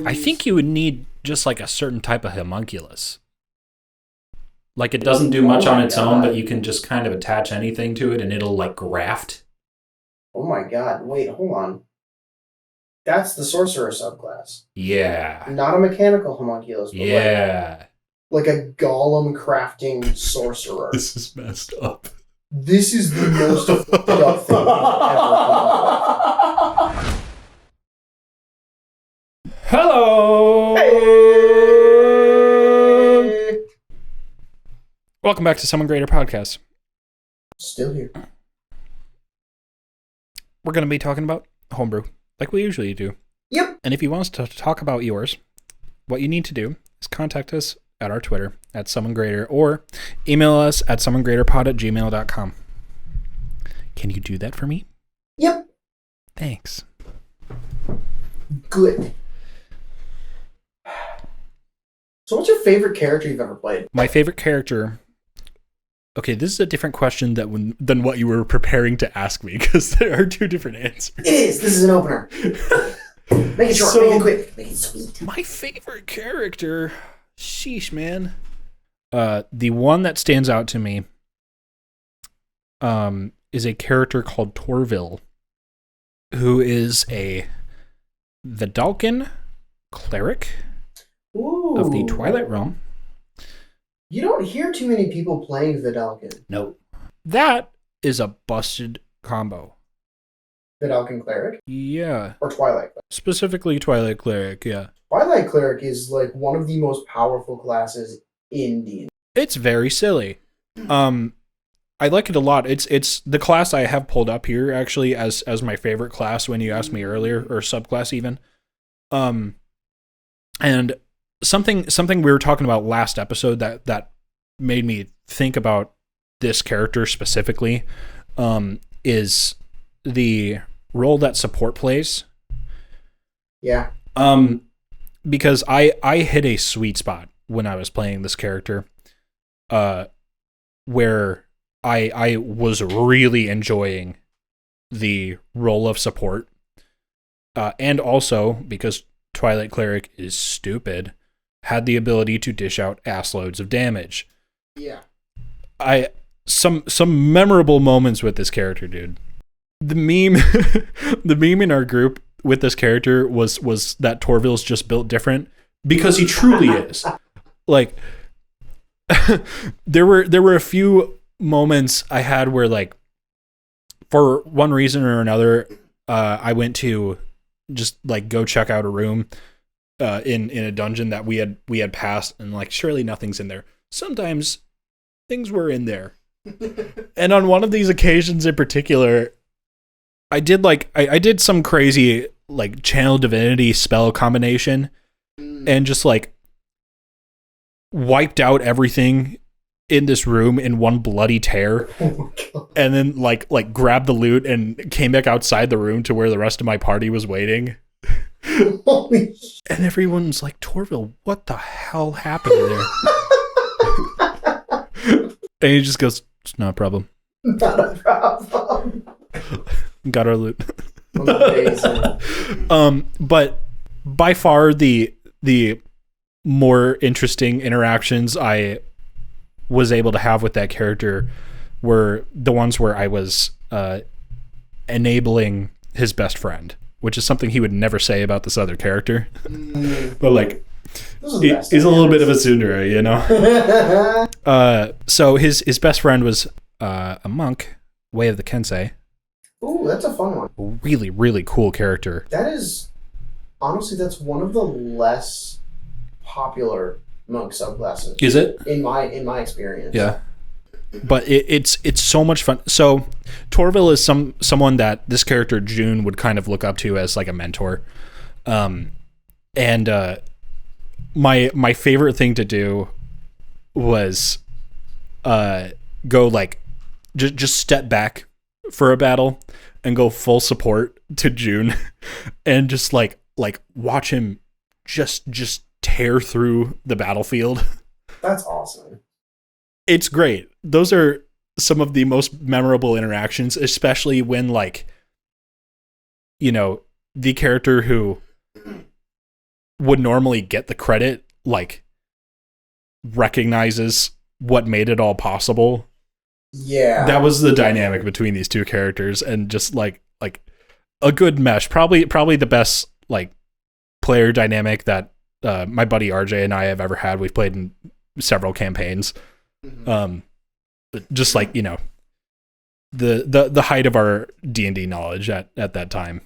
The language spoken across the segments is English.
I think you would need just like a certain type of homunculus. Like it doesn't do much on its own, but you can just kind of attach anything to it and it'll like graft. Oh my god, wait, hold on. That's the sorcerer subclass. Yeah. Not a mechanical homunculus, but like a golem crafting sorcerer. This is messed up. This is the most fucked up thing I've ever come up with. Hello! Hey! Welcome back to Summon Greater Podcast. Still here. We're going to be talking about homebrew, like we usually do. Yep. And if you want us to talk about yours, what you need to do is contact us at our Twitter, at summongreater, or email us at summongreaterpod@gmail.com. Can you do that for me? Yep. Thanks. Good. So what's your favorite character you've ever played? My favorite character... Okay, this is a different question than what you were preparing to ask me, because there are two different answers. It is! This is an opener. Make it short, make it quick, make it sweet. My favorite character... Sheesh, man. The one that stands out to me is a character called Torville, who is a Vedalken cleric of the Twilight Realm. You don't hear too many people playing Vedalken. No. That is a busted combo. Vedalken cleric? Yeah. Or Twilight cleric? Specifically Twilight cleric, yeah. Twilight cleric is like one of the most powerful classes in D&D. It's very silly. I like it a lot. It's the class I have pulled up here actually as my favorite class when you asked me earlier, or subclass even. And something we were talking about last episode that made me think about this character specifically is the role that support plays. Yeah. Because I hit a sweet spot when I was playing this character, where I was really enjoying the role of support, and also because Twilight Cleric is stupid, had the ability to dish out ass loads of damage. Yeah. Some memorable moments with this character, dude. The meme in our group with this character was that Torville's just built different, because he truly is. Like there were a few moments I had where, like, for one reason or another, I went to just like go check out a room in a dungeon that we had passed, and like surely nothing's in there. Sometimes things were in there. And on one of these occasions in particular, I did some crazy like channel divinity spell combination and just like wiped out everything in this room in one bloody tear. Oh my god. And then like grabbed the loot and came back outside the room to where the rest of my party was waiting. Holy shit. And everyone's like, Torville, what the hell happened there? And he just goes, it's not a problem. Not a problem. Got our loot. Amazing. But by far the more interesting interactions I was able to have with that character were the ones where I was enabling his best friend, which is something he would never say about this other character. But like, he's a little bit of a tsundere, you know? So his best friend was a monk, Way of the Kensei. Ooh, that's a fun one. Really, really cool character. That is, honestly, that's one of the less popular monk subclasses. Is it? In my experience. Yeah. But it's so much fun. So Torville is someone that this character June would kind of look up to as like a mentor. And my favorite thing to do was go like just step back for a battle and go full support to June and just like watch him just tear through the battlefield. That's awesome. It's great. Those are some of the most memorable interactions, especially when, like, you know, the character who would normally get the credit, like, recognizes what made it all possible. Yeah. That was the dynamic between these two characters, and just like a good mesh. Probably the best like player dynamic that my buddy RJ and I have ever had. We've played in several campaigns. Just like, you know, the height of our D&D knowledge at that time.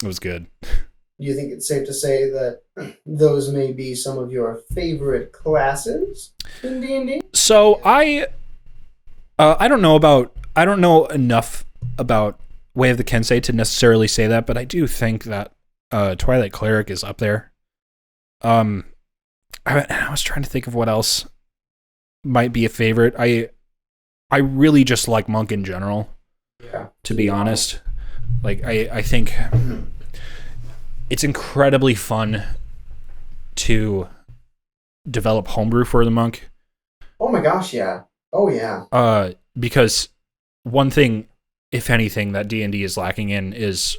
It was good. Do you think it's safe to say that those may be some of your favorite classes in D&D? So I don't know enough about Way of the Kensei to necessarily say that, but I do think that Twilight Cleric is up there. I was trying to think of what else might be a favorite. I really just like Monk in general. Yeah. To be honest, like I think it's incredibly fun to develop homebrew for the Monk. Oh my gosh, yeah. Oh yeah. Because one thing, if anything, that D&D is lacking in is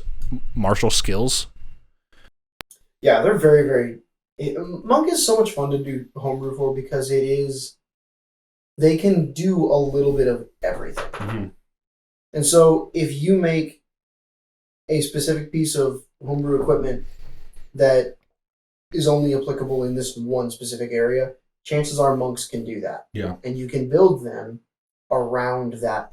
martial skills. Yeah, they're very, very... Monk is so much fun to do homebrew for because they can do a little bit of everything. Mm-hmm. And so if you make a specific piece of homebrew equipment that is only applicable in this one specific area, chances are monks can do that. Yeah. And you can build them around that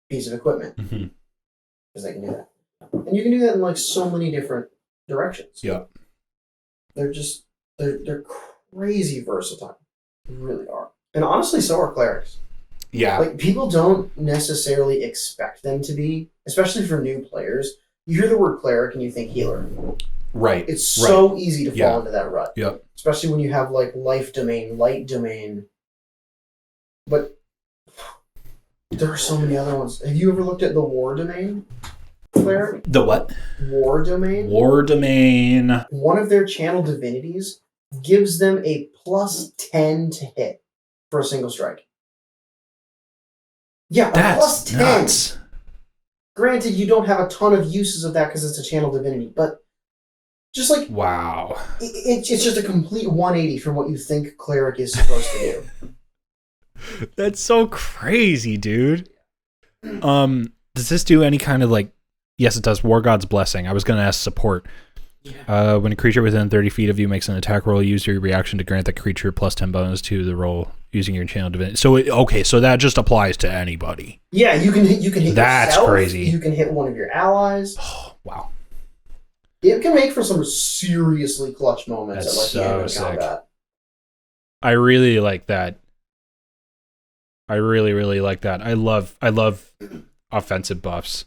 piece of equipment. Because they can do that. And you can do that in like so many different directions. Yeah. They're crazy versatile. They really are. And honestly, so are clerics. Yeah. Like, people don't necessarily expect them to be, especially for new players. You hear the word cleric and you think healer. Right. It's so easy to fall into that rut. Yep. Especially when you have, like, life domain, light domain. But there are so many other ones. Have you ever looked at the war domain cleric? The what? War domain? War domain. One of their channel divinities gives them a +10 to hit for a single strike. Yeah, That's a +10. nuts. Granted, you don't have a ton of uses of that because it's a channel divinity, but just like... Wow. It's just a complete 180 from what you think cleric is supposed to do. That's so crazy, dude. Does this do any kind of like... Yes, it does. War God's Blessing. I was going to ask support. Yeah. When a creature within 30 feet of you makes an attack roll, use your reaction to grant that creature +10 bonus to the roll using your channel divinity. So so that just applies to anybody. Yeah, you can hit That's yourself. Crazy. You can hit one of your allies. Oh, wow. It can make for some seriously clutch moments That's at like the end of sick. combat. I really like that. I really, really like that. I love offensive buffs.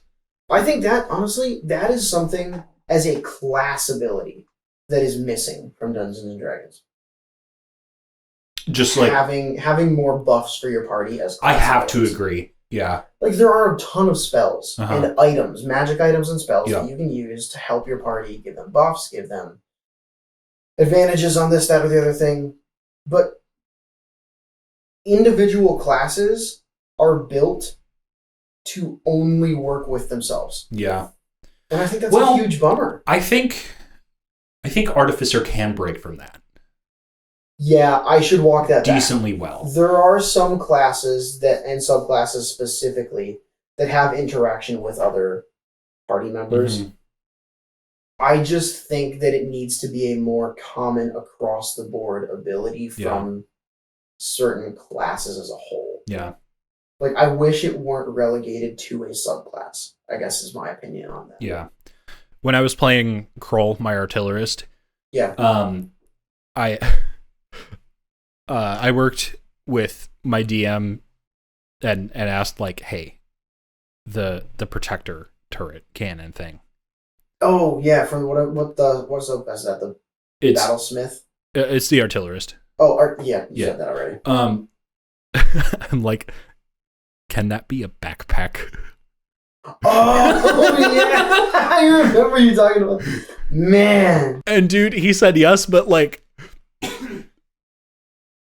I think that, honestly, that is something as a class ability that is missing from Dungeons and Dragons. Just like having more buffs for your party as class I have abilities. to agree. Yeah. Like, there are a ton of spells and items, magic items and spells that you can use to help your party, give them buffs, give them advantages on this, that, or the other thing. But individual classes are built to only work with themselves. Yeah. And I think that's a huge bummer. I think Artificer can break from that. Yeah, I should walk that decently back. Well. There are some classes that, and subclasses specifically, that have interaction with other party members. Mm-hmm. I just think that it needs to be a more common across the board ability from certain classes as a whole. Yeah. Like, I wish it weren't relegated to a subclass, I guess is my opinion on that. Yeah. When I was playing Kroll, my artillerist, I worked with my DM and asked, like, hey, the protector turret cannon thing. Oh yeah, from what subclass is that? The battlesmith? It's the artillerist. Oh, you said that already. I'm like, can that be a backpack? Oh yeah, I remember you talking about. Man. And dude, he said yes, but like,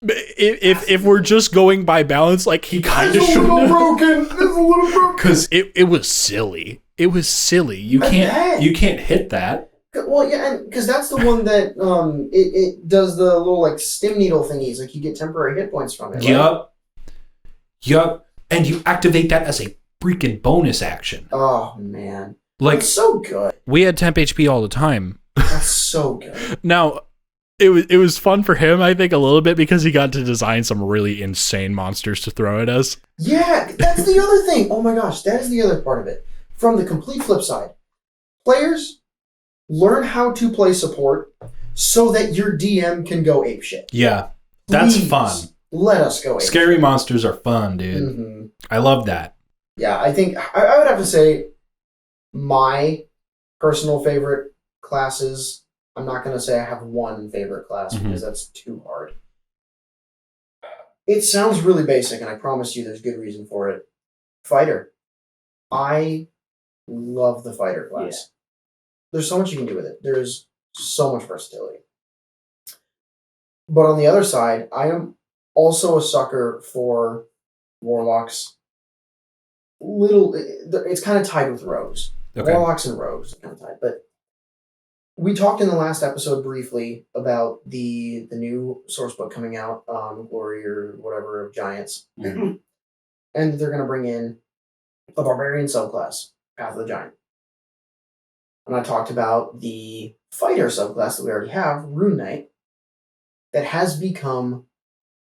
if we're just going by balance, like he kind of should have. It's a little broken. Because it was silly. It was silly. You can't hit that. Well, yeah, and because that's the one that it does the little like stim needle thingies, like you get temporary hit points from it. Right? Yup. And you activate that as a freaking bonus action. Oh man, like it's so good. We had temp HP all the time. That's so good. Now, it was fun for him, I think, a little bit because he got to design some really insane monsters to throw at us. Yeah, that's the other thing. Oh my gosh, that is the other part of it. From the complete flip side, players learn how to play support so that your DM can go apeshit. Yeah, that's fun. Let us go apeshit. Scary monsters are fun, dude. Mm-hmm. I love that. Yeah, I think I would have to say my personal favorite classes. I'm not going to say I have one favorite class because that's too hard. It sounds really basic, and I promise you there's good reason for it. Fighter. I love the fighter class. Yeah. There's so much you can do with it. There's so much versatility. But on the other side, I am also a sucker for warlocks. It's kind of tied with rogues. Okay. Warlocks and rogues are kind of tied. But we talked in the last episode briefly about the new source book coming out, Glory or whatever of Giants. Mm-hmm. And they're going to bring in a barbarian subclass, Path of the Giant. And I talked about the fighter subclass that we already have, Rune Knight, that has become,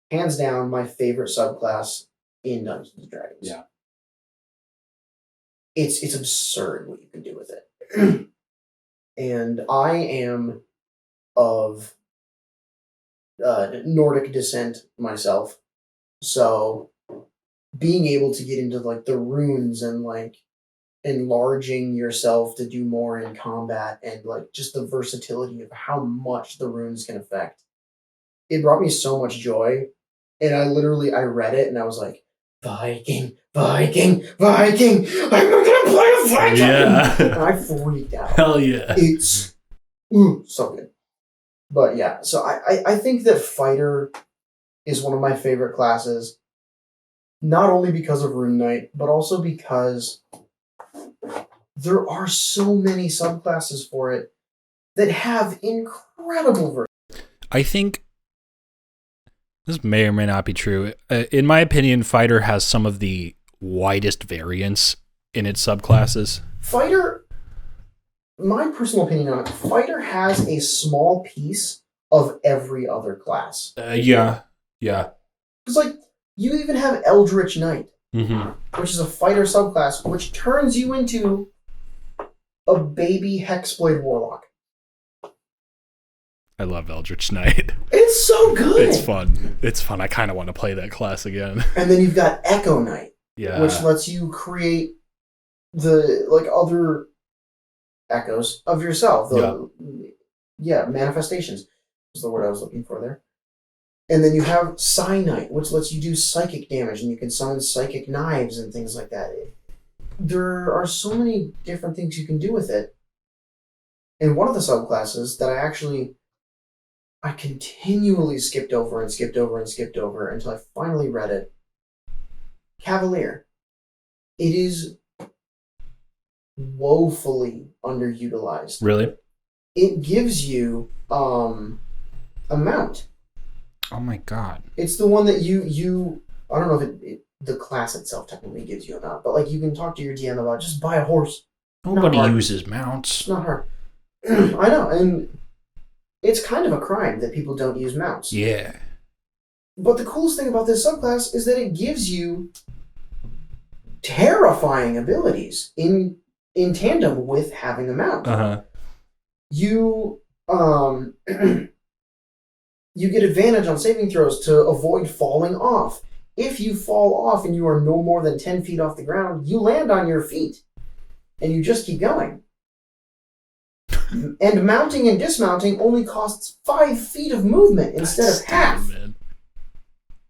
hands down, my favorite subclass in Dungeons & Dragons. Yeah. It's absurd what you can do with it. And I am of Nordic descent myself, so being able to get into like the runes and like enlarging yourself to do more in combat and like just the versatility of how much the runes can affect, it brought me so much joy. And I read it and I was like, Viking, I'm gonna play a Viking! Yeah. And I freaked out. Hell yeah. It's so good. But yeah, so I think that fighter is one of my favorite classes, not only because of Rune Knight, but also because there are so many subclasses for it that have incredible versatility. I think this may or may not be true. In my opinion, fighter has some of the widest variance in its subclasses. Fighter, my personal opinion on it, fighter has a small piece of every other class. Yeah. It's like, you even have Eldritch Knight, which is a fighter subclass, which turns you into a baby Hexblade Warlock. I love Eldritch Knight. It's so good. It's fun. I kind of want to play that class again. And then you've got Echo Knight, yeah, which lets you create the like other echoes of yourself. Manifestations was the word I was looking for there. And then you have Psi Knight, which lets you do psychic damage, and you can summon psychic knives and things like that. There are so many different things you can do with it. And one of the subclasses that I continually skipped over until I finally read it. Cavalier. It is woefully underutilized. Really? It gives you a mount. Oh my god. It's the one that you I don't know if the class itself technically gives you a mount, but like you can talk to your DM about just buy a horse. Nobody uses mounts. It's not hard. I know, and it's kind of a crime that people don't use mounts. Yeah. But the coolest thing about this subclass is that it gives you terrifying abilities in tandem with having a mount. Uh-huh. You you get advantage on saving throws to avoid falling off. If you fall off and you are no more than 10 feet off the ground, you land on your feet. And you just keep going. And mounting and dismounting only costs 5 feet of movement instead of half. Man.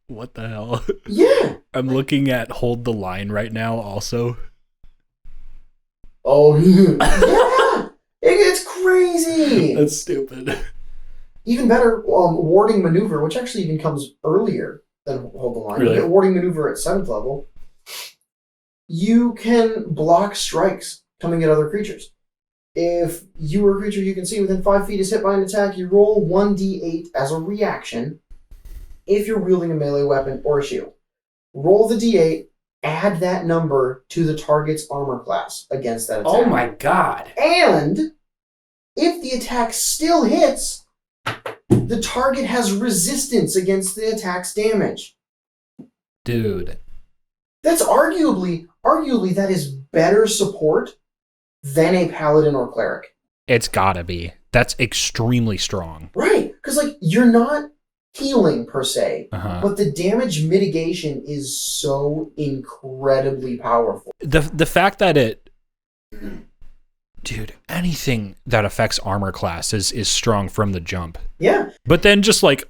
What the hell? Yeah. I'm looking at Hold the Line right now also. Oh, yeah. It's crazy. That's stupid. Even better, warding maneuver, which actually even comes earlier than Hold the Line. Really? You get warding maneuver at 7th level. You can block strikes coming at other creatures. If you or a creature you can see within 5 feet is hit by an attack, you roll 1d8 as a reaction if you're wielding a melee weapon or a shield. Roll the d8, add that number to the target's armor class against that attack. Oh my god. And if the attack still hits, the target has resistance against the attack's damage. Dude. That's arguably that is better support than a paladin or cleric. It's gotta be. That's extremely strong. Right, because like you're not healing per se, Uh-huh. but the damage mitigation is so incredibly powerful. The fact that it, dude, anything that affects armor class is strong from the jump. Yeah. But then just like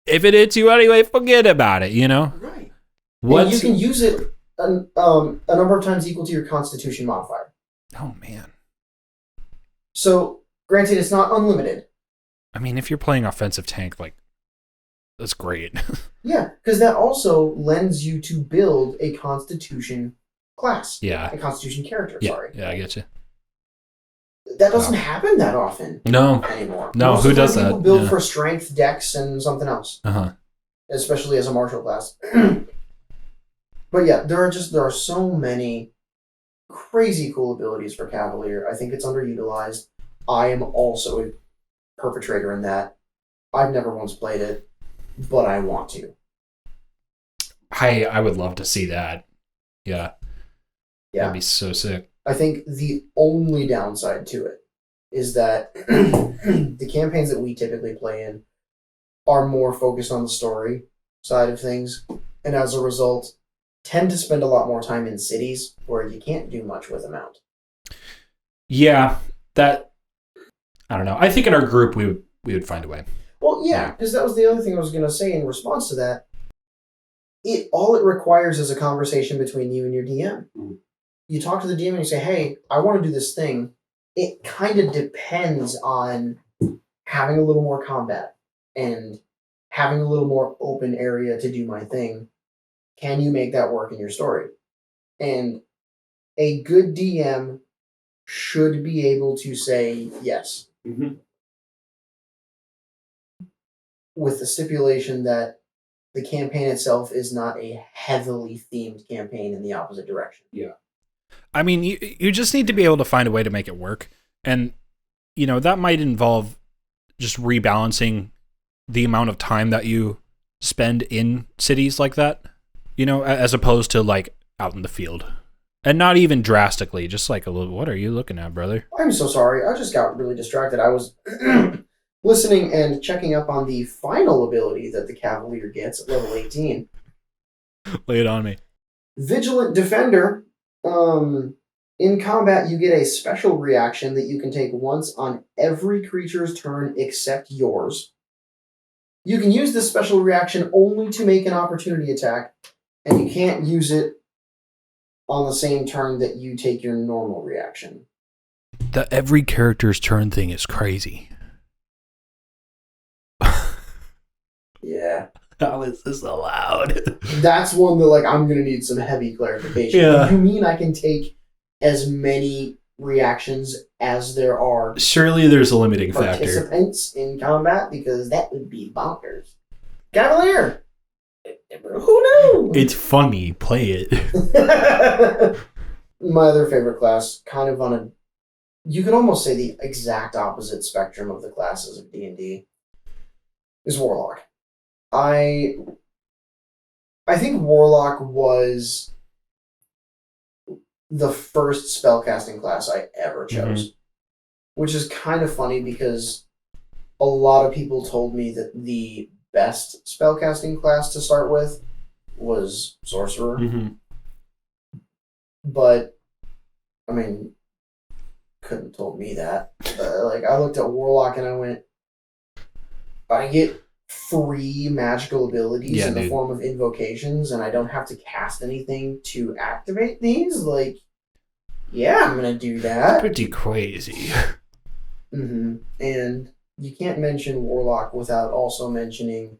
if it hits you anyway, forget about it, you know? Right. What And you can use it a number of times equal to your Constitution modifier. Oh man. So, granted, it's not unlimited. I mean, if you're playing offensive tank, like, that's great. Yeah, because that also lends you to build a Constitution class. Yeah. A Constitution character, Yeah, sorry. yeah, I get you. That doesn't happen that often No. anymore. No, Most who of the does time that? People build Yeah. for strength, dex, and something else. Uh-huh. Especially as a martial class. But yeah, there are so many crazy cool abilities for Cavalier. I think it's underutilized. I am also a perpetrator in that. I've never once played it, but I want to. I would love to see that. Yeah. Yeah. That'd be so sick. I think the only downside to it is that the campaigns that we typically play in are more focused on the story side of things, and as a result, tend to spend a lot more time in cities where you can't do much with a mount. Yeah, that, I don't know. I think in our group we would find a way. Well, yeah, because that was the other thing I was going to say in response to that. All it requires is a conversation between you and your DM. Mm. You talk to the DM and you say, hey, I want to do this thing. It kind of depends on having a little more combat and having a little more open area to do my thing. Can you make that work in your story? And a good DM should be able to say yes. Mm-hmm. With the stipulation that the campaign itself is not a heavily themed campaign in the opposite direction. Yeah. I mean, you just need to be able to find a way to make it work. And, you know, that might involve just rebalancing the amount of time that you spend in cities like that, you know, as opposed to like out in the field. And not even drastically, just like a little, what are you looking at, brother? I'm so sorry. I just got really distracted. I was listening and checking up on the final ability that the Cavalier gets at level 18. Lay it on me. Vigilant Defender. In combat, you get a special reaction that you can take once on every creature's turn except yours. You can use this special reaction only to make an opportunity attack, and you can't use it on the same turn that you take your normal reaction. The every character's turn thing is crazy. Yeah. How is this allowed? That's one that, like, I'm going to need some heavy clarification. Yeah. You mean I can take as many reactions as there are Surely there's a limiting factor. participants in combat? Because that would be bonkers. Cavalier! Who knew? It's funny. Play it. My other favorite class, kind of on a... You could almost say the exact opposite spectrum of the classes of D&D, is Warlock. I think Warlock was the first spellcasting class I ever chose. Which is kind of funny because a lot of people told me that the best spellcasting class to start with was Sorcerer. Mm-hmm. But, I mean, couldn't have told me that. Like, I looked at Warlock and I went, I get free magical abilities in the form of invocations, and I don't have to cast anything to activate these. Like, yeah, I'm gonna do that. Pretty crazy. Mm-hmm. And you can't mention Warlock without also mentioning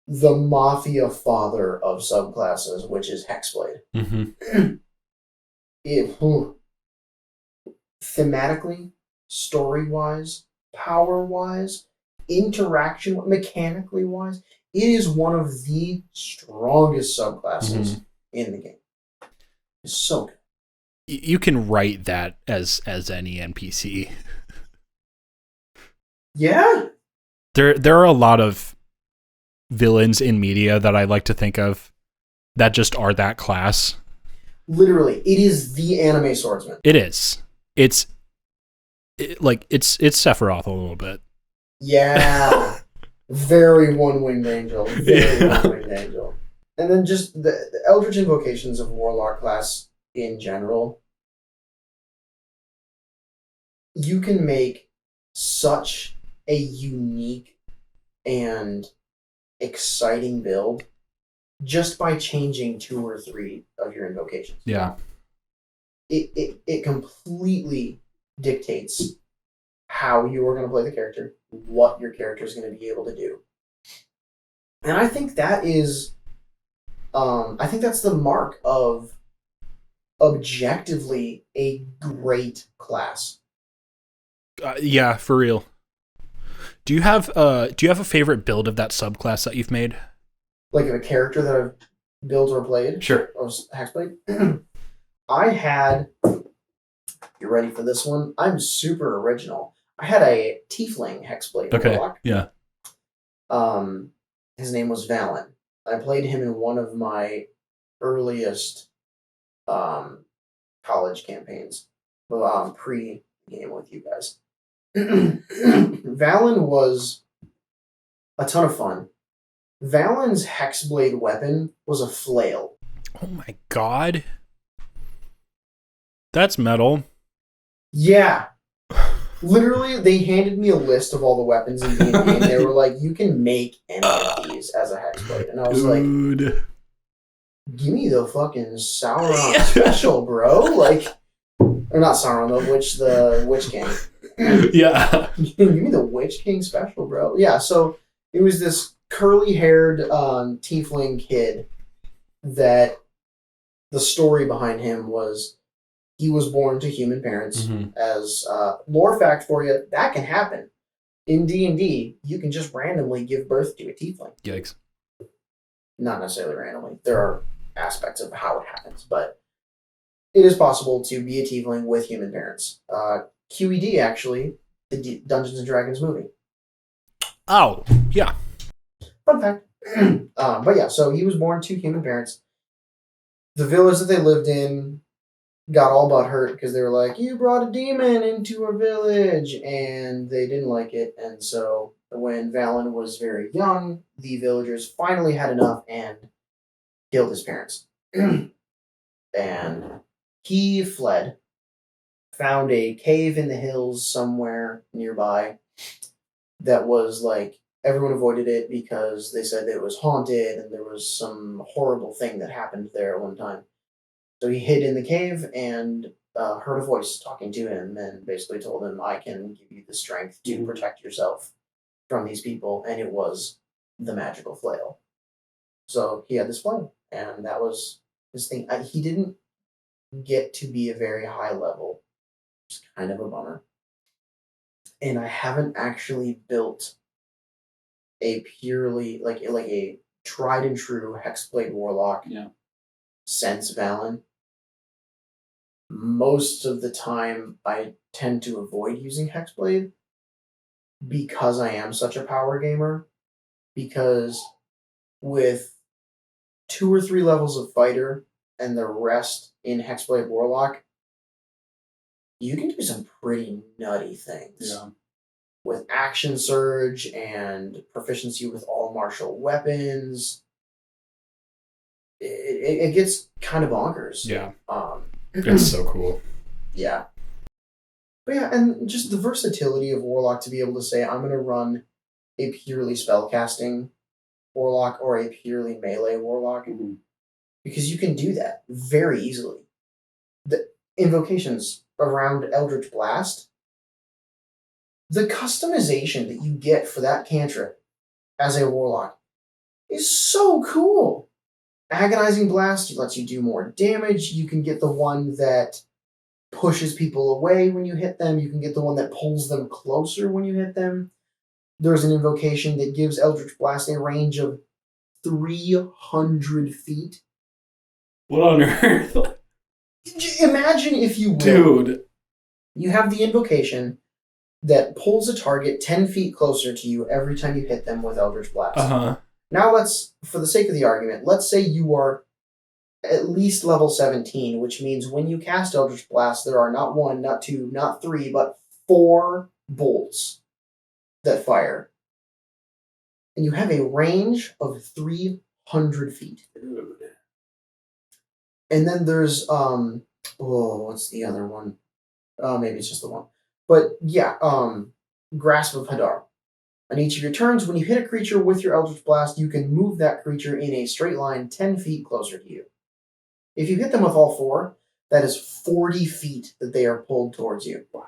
the mafia father of subclasses, which is Hexblade. Mm-hmm. thematically, story-wise, power-wise, interaction, mechanically wise, it is one of the strongest subclasses in the game. It's so good. You can write that as any NPC. Yeah. There are a lot of villains in media that I like to think of that just are that class. Literally, it is the anime swordsman. It is. It's Sephiroth a little bit. Yeah. Very one-winged angel. Very one-winged angel. And then just the Eldritch Invocations of Warlock class in general. You can make such a unique and exciting build just by changing 2 or 3 of your invocations. Yeah. It completely dictates how you are going to play the character, what your character is going to be able to do. And I think that is I think that's the mark of objectively a great class. Yeah, for real. Do you have a favorite build of that subclass that you've made? Like a character that I've built or played? Sure. Of Hexblade? I had... You ready for this one? I'm super original. I had a tiefling Hexblade warlock. Yeah. His name was Valen. I played him in one of my earliest college campaigns, pre-game with you guys. Valen was a ton of fun. Valen's Hexblade weapon was a flail. Oh my god. That's metal. Yeah. Literally, they handed me a list of all the weapons in D&D, and they were like, you can make any of these as a Hexblade. And I was like, give me the fucking Sauron special, bro. Like, or not Sauron, the Witch King. Yeah. Give me the Witch King special, bro. Yeah, so it was this curly-haired tiefling kid that the story behind him was he was born to human parents. As lore fact for you, that can happen. In D&D, you can just randomly give birth to a tiefling. Yikes. Not necessarily randomly. There are aspects of how it happens, but it is possible to be a tiefling with human parents. QED, actually, the Dungeons & Dragons movie. Oh, yeah. Fun fact. But yeah, so he was born to human parents. The village that they lived in got all but hurt because they were like, you brought a demon into our village, and they didn't like it. And so when Valen was very young, the villagers finally had enough and killed his parents. And he fled, found a cave in the hills somewhere nearby that was like, everyone avoided it because they said that it was haunted and there was some horrible thing that happened there at one time. So he hid in the cave and heard a voice talking to him and basically told him, I can give you the strength to protect yourself from these people. And it was the magical flail. So he had this flail, and that was his thing. He didn't get to be a very high level. It's kind of a bummer. And I haven't actually built a purely, like a tried and true Hexblade Warlock since Valen. Most of the time, I tend to avoid using Hexblade because I am such a power gamer. Because with 2 or 3 levels of fighter and the rest in Hexblade Warlock, you can do some pretty nutty things. Yeah. With action surge and proficiency with all martial weapons. It gets kind of bonkers. Yeah. It's so cool. Yeah. But yeah, and just the versatility of Warlock to be able to say, I'm going to run a purely spellcasting Warlock or a purely melee Warlock. Because you can do that very easily. The invocations around Eldritch Blast, the customization that you get for that cantrip as a Warlock is so cool. Agonizing Blast lets you do more damage. You can get the one that pushes people away when you hit them. You can get the one that pulls them closer when you hit them. There's an invocation that gives Eldritch Blast a range of 300 feet. What on earth? Imagine, if you will, dude, you have the invocation that pulls a target 10 feet closer to you every time you hit them with Eldritch Blast. Uh-huh. Now for the sake of the argument, let's say you are at least level 17, which means when you cast Eldritch Blast, there are not 1, not 2, not 3, but 4 bolts that fire. And you have a range of 300 feet. Dude. And then there's, what's the other one? Maybe it's just the one. But yeah, Grasp of Hadar. On each of your turns, when you hit a creature with your Eldritch Blast, you can move that creature in a straight line 10 feet closer to you. If you hit them with all 4, that is 40 feet that they are pulled towards you. Wow.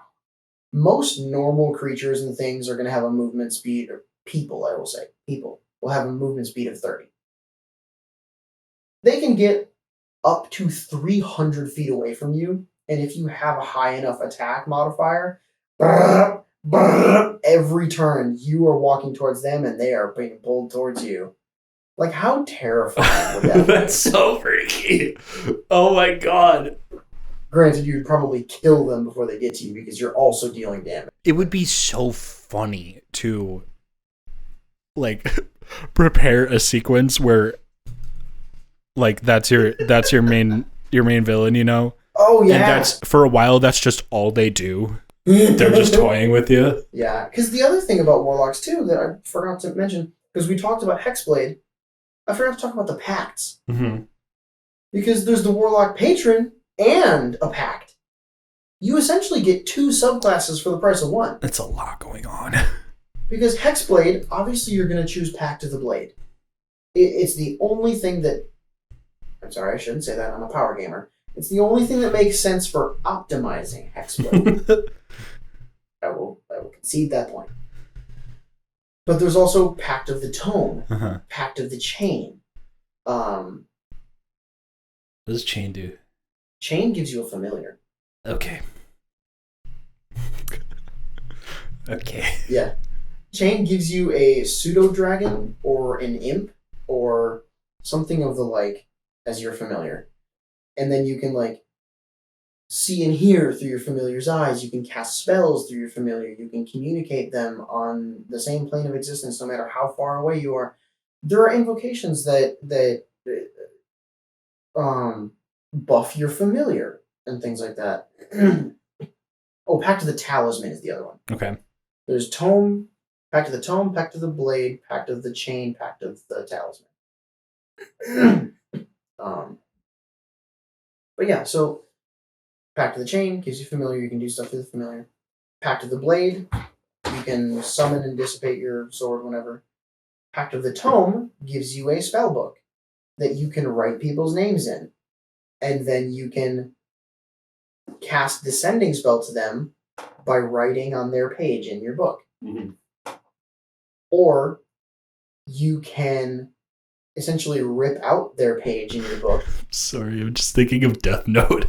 Most normal creatures and things are going to have a movement speed, or people, I will say, people will have a movement speed of 30. They can get up to 300 feet away from you, and if you have a high enough attack modifier, every turn you are walking towards them and they are being pulled towards you. Like, how terrifying would that be? That's so freaky. Oh my god. Granted, you'd probably kill them before they get to you because you're also dealing damage. It would be so funny to, like, prepare a sequence where, like, that's your main villain, you know? Oh, yeah. And that's, for a while, that's just all they do. They're just toying with you. Yeah, because the other thing about Warlocks, too, that I forgot to mention, because we talked about Hexblade, I forgot to talk about the pacts. Mm-hmm. Because there's the Warlock Patron and a pact. You essentially get 2 subclasses for the price of 1. That's a lot going on. Because Hexblade, obviously you're going to choose Pact of the Blade. It's the only thing that... I'm sorry, I shouldn't say that. I'm a power gamer. It's the only thing that makes sense for optimizing Hexblade. I will concede that point. But there's also Pact of the Tome, Pact of the Chain. What does Chain do? Chain gives you a familiar. Okay. Okay. Yeah. Chain gives you a pseudo-dragon or an imp or something of the like as your familiar. And then you can, like, see and hear through your familiar's eyes. You can cast spells through your familiar. You can communicate them on the same plane of existence no matter how far away you are. There are invocations that buff your familiar and things like that. Oh, Pact of the Talisman is the other one. Okay. There's Tome, Pact of the Tome, Pact of the Blade, Pact of the Chain, Pact of the Talisman. But yeah, so Pact of the Chain gives you familiar. You can do stuff with the familiar. Pact of the Blade, you can summon and dissipate your sword whenever. Pact of the Tome gives you a spell book that you can write people's names in. And then you can cast Descending Spell to them by writing on their page in your book. Mm-hmm. Or you can essentially rip out their page in your book. Sorry, I'm just thinking of Death Note.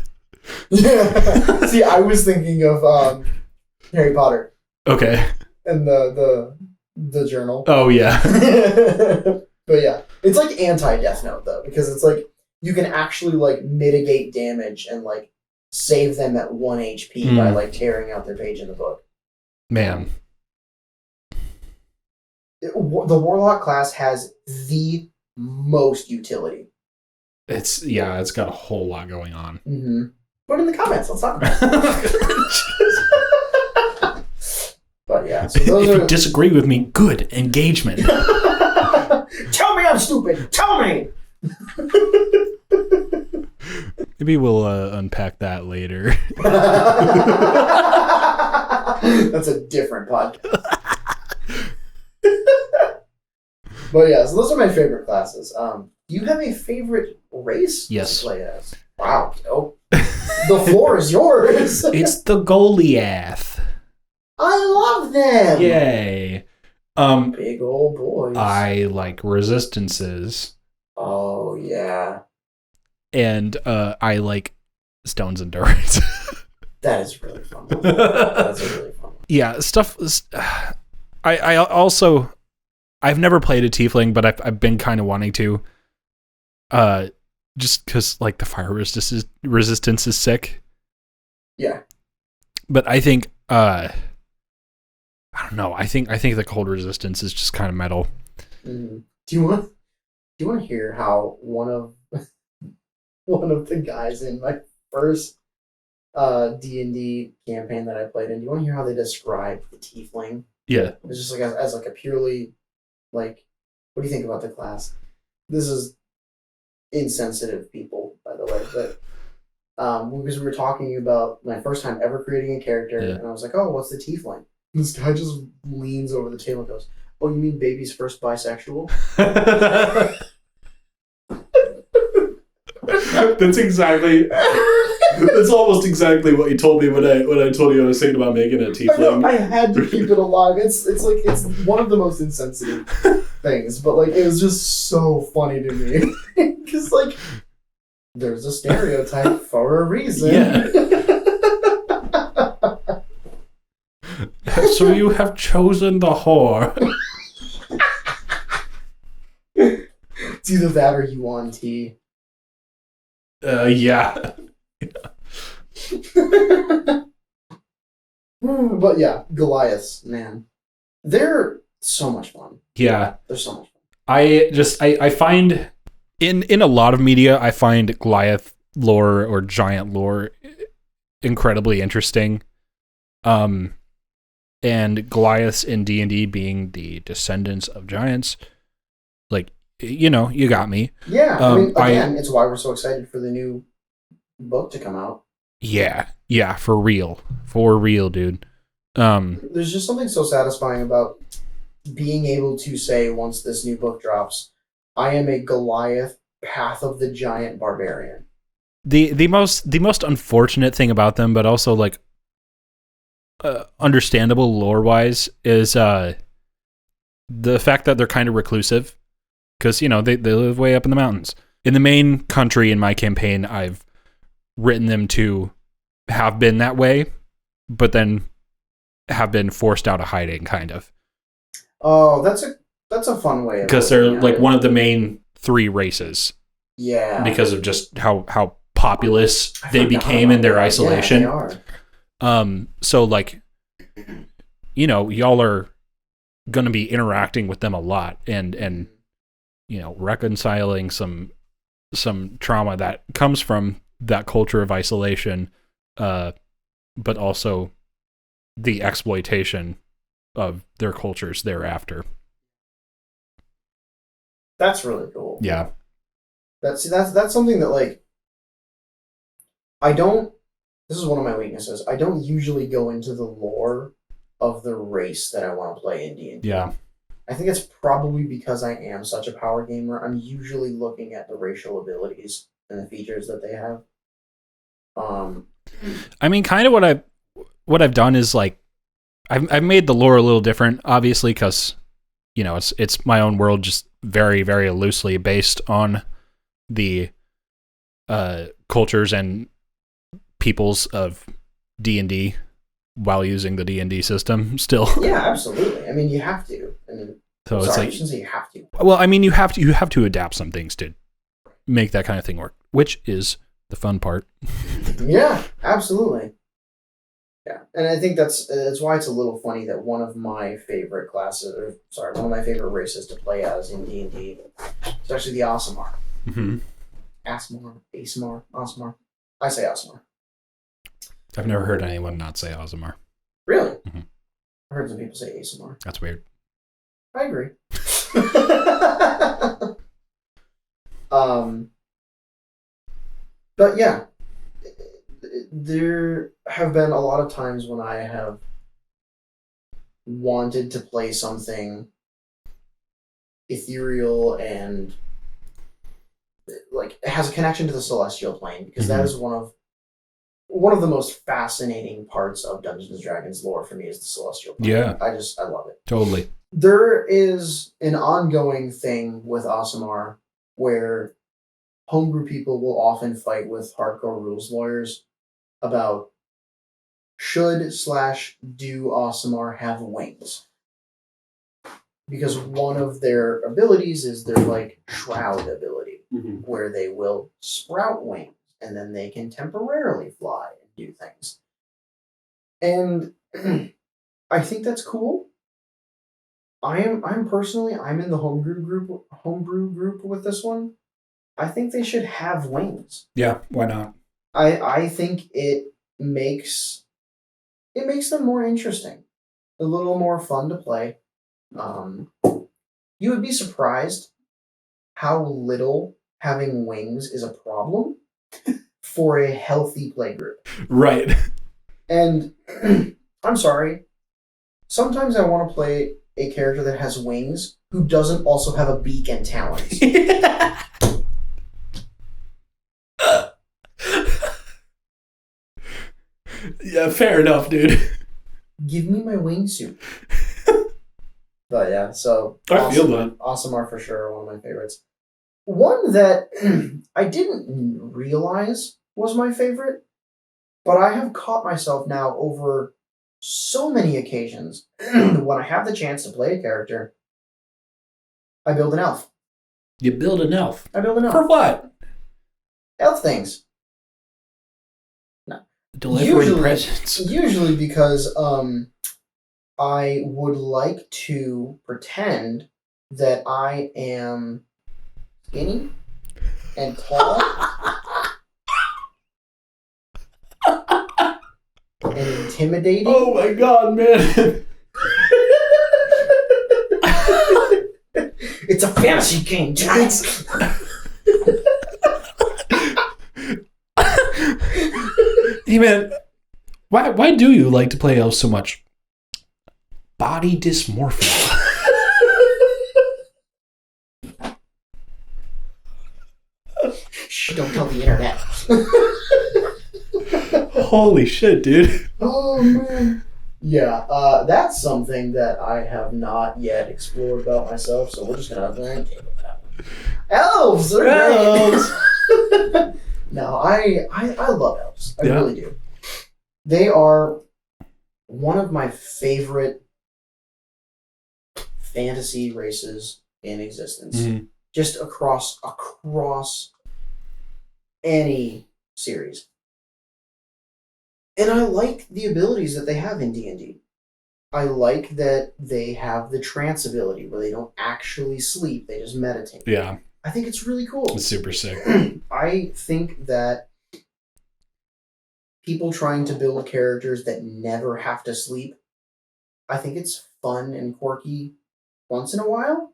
See, I was thinking of Harry Potter. Okay. And the journal. Oh, yeah. But yeah, it's like anti-Death Note, though, because it's like you can actually, like, mitigate damage and, like, save them at 1 HP by, like, tearing out their page in the book. Man. The Warlock class has the most utility. It's got a whole lot going on. Mm-hmm. Put it in the comments. Let's talk about it. But yeah, so those if you disagree with me, good engagement. Tell me I'm stupid. Tell me. Maybe we'll unpack that later. That's a different podcast. But yeah, so those are my favorite classes. Do you have a favorite race Yes. to play as? Wow. Oh. The floor is yours. It's the Goliath. I love them. Yay. Big old boys. I like resistances. Oh, yeah. And I like Stone's Endurance. That is really fun. That's a really fun one. Yeah, stuff. I also I've never played a tiefling, but I've been kind of wanting to. Just because like the fire resistance is sick. Yeah. But I think I don't know. I think the cold resistance is just kind of metal. Mm-hmm. Do you want to hear how one of the guys in my first D&D campaign that I played in, do you want to hear how they described the tiefling? Yeah. It's just like as like a purely like, what do you think about the class? This is insensitive people, by the way, but because we were talking about my first time ever creating a character, and I was like, oh, what's the tiefling? And this guy just leans over the table and goes, oh, you mean baby's first bisexual? That's exactly. That's almost exactly what you told me when I told you I was thinking about making a tiefling. I had to keep it alive. It's like it's one of the most insensitive things, but like it was just so funny to me because like there's a stereotype for a reason. Yeah. So you have chosen the whore. It's either that or you on tea. Yeah. But yeah, Goliaths, man. They're so much fun. Yeah. They're so much fun. I find in a lot of media, I find Goliath lore or giant lore incredibly interesting. And Goliaths in D&D being the descendants of giants, like, you know, you got me. Yeah, I mean, again, it's why we're so excited for the new book to come out. Yeah, for real, dude. There's just something so satisfying about being able to say once this new book drops, I am a Goliath Path of the Giant barbarian. The most unfortunate thing about them, but also like understandable lore wise, is the fact that they're kind of reclusive, because you know they live way up in the mountains. In the main country in my campaign, I've written them to have been that way, but then have been forced out of hiding, kind of. Oh, that's a fun way. Because they're like one of the main three races. Yeah. Because of just how populous they became in their isolation. Yeah, they are. So like, you know, y'all are gonna be interacting with them a lot and you know, reconciling some trauma that comes from that culture of isolation, but also the exploitation of their cultures thereafter. That's really cool. Yeah. That's something that like this is one of my weaknesses. I don't usually go into the lore of the race that I want to play in D&D. Yeah. I think it's probably because I am such a power gamer. I'm usually looking at the racial abilities and the features that they have. I mean, kind of what I've done is like I've made the lore a little different, obviously, because you know it's my own world, just very very loosely based on the cultures and peoples of D&D while using the D&D system still. Yeah, absolutely. I mean, you have to. I mean, so it's like, I shouldn't say you have to. Well, I mean, you have to adapt some things to make that kind of thing work, which is the fun part. Yeah, absolutely. Yeah, and I think that's why it's a little funny that one of my favorite races to play as in D&D is actually the Aasimar. Mm-hmm. Aasimar. I say Aasimar. I've never heard anyone not say Aasimar. Really? Mm-hmm. I heard some people say Aasimar. That's weird. I agree. But yeah, there have been a lot of times when I have wanted to play something ethereal and like it has a connection to the celestial plane, because that is one of the most fascinating parts of Dungeons and Dragons lore for me is the celestial plane. Yeah. I love it. Totally. There is an ongoing thing with Aasimar where homebrew people will often fight with hardcore rules lawyers about should/do Aasimar have wings? Because one of their abilities is their like shroud ability, where they will sprout wings and then they can temporarily fly and do things. And I think that's cool. I'm personally in the homebrew group with this one. I think they should have wings. Yeah, why not? I think it makes them more interesting, a little more fun to play. You would be surprised how little having wings is a problem for a healthy playgroup. Right. And I'm sorry. Sometimes I want to play a character that has wings who doesn't also have a beak and talons. Yeah, fair enough, dude. Give me my wingsuit. But yeah, so I feel that. Aasimar for sure, one of my favorites. One that I didn't realize was my favorite, but I have caught myself now over so many occasions when I have the chance to play a character, I build an elf. You build an elf? I build an elf. For what? Elf things. No. Delivering presents. Usually because I would like to pretend that I am skinny and tall and intimidating. Oh my god, man. It's a fantasy game, guys. Hey man, why do you like to play elves so much? Body dysmorphia. Shh, don't tell the internet. Holy shit, dude. Oh man. Yeah, that's something that I have not yet explored about myself, so we're just gonna table that one. Elves are great. No, I love elves. I really do. They are one of my favorite fantasy races in existence. Mm-hmm. Just across any series. And I like the abilities that they have in D&D. I like that they have the trance ability where they don't actually sleep, they just meditate. Yeah. I think it's really cool. It's super sick. I think that people trying to build characters that never have to sleep, I think it's fun and quirky once in a while.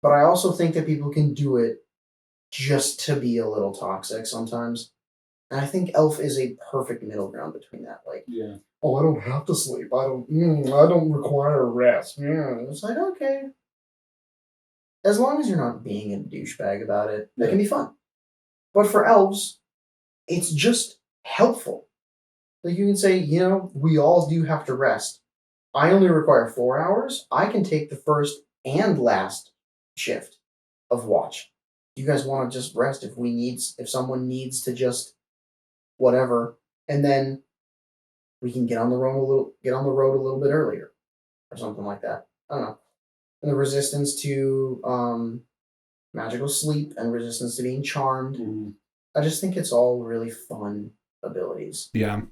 But I also think that people can do it just to be a little toxic sometimes. And I think elf is a perfect middle ground between that. Like, yeah. Oh, I don't have to sleep. I don't require rest. Yeah. It's like, okay. As long as you're not being a douchebag about it, that can be fun. But for elves, it's just helpful. Like you can say, we all do have to rest. I only require 4 hours. I can take the first and last shift of watch. You guys want to just rest if someone needs to just whatever, and then we can get on the road a little bit earlier or something like that. I don't know. And the resistance to magical sleep and resistance to being charmed. Mm-hmm. I just think it's all really fun abilities. Yeah.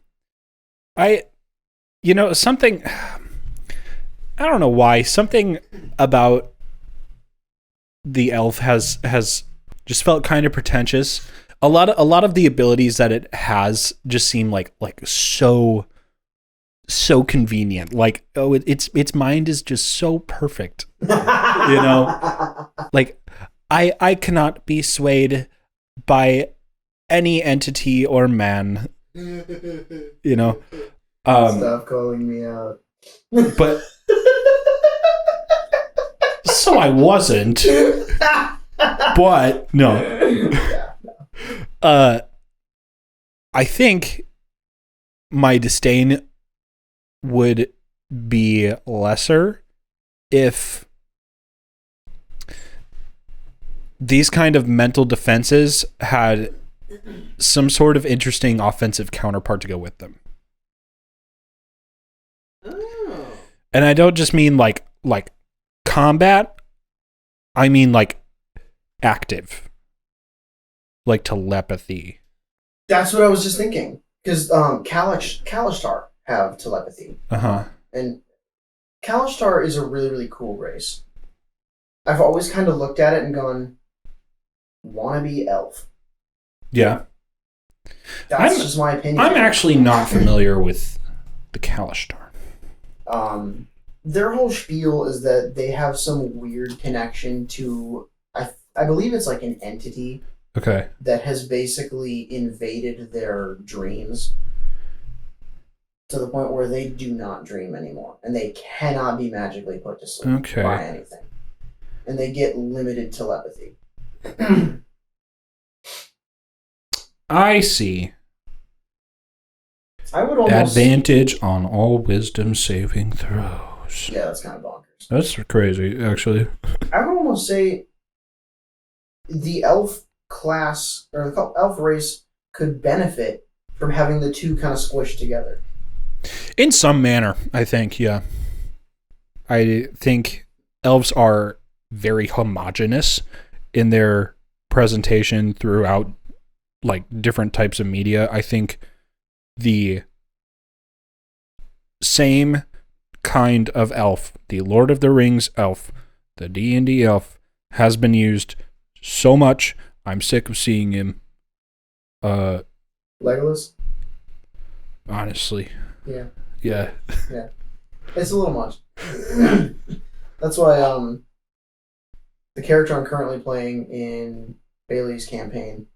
Something, I don't know why, something about the elf has just felt kind of pretentious. A lot of the abilities that it has just seem like so convenient. Like, oh, its mind is just so perfect. Like I cannot be swayed by any entity or man. Stop calling me out. But so I wasn't. But no. I think my disdain would be lesser if these kind of mental defenses had some sort of interesting offensive counterpart to go with them. And I don't just mean like combat. I mean like active. Like telepathy. That's what I was just thinking. Because Kalishtar have telepathy. Uh-huh. And Kalishtar is a really, really cool race. I've always kind of looked at it and gone, wannabe elf. Yeah. That's just my opinion. I'm actually not familiar with the Kalishtar. Their whole spiel is that they have some weird connection to, I believe it's like an entity Okay. that has basically invaded their dreams to the point where they do not dream anymore, and they cannot be magically put to sleep by anything. And they get limited telepathy. I see. I would almost... Advantage on all wisdom saving throws. Yeah, that's kind of bonkers. That's crazy, actually. I would almost say the elf class, or the elf race, could benefit from having the two kind of squished together. In some manner, I think, yeah. I think elves are very homogenous in their presentation throughout like different types of media. I think the same kind of elf, the Lord of the Rings elf, the D&D elf, has been used so much. I'm sick of seeing him. Legolas? Honestly. Yeah. Yeah. Yeah. It's a little much. That's why the character I'm currently playing in Bailey's campaign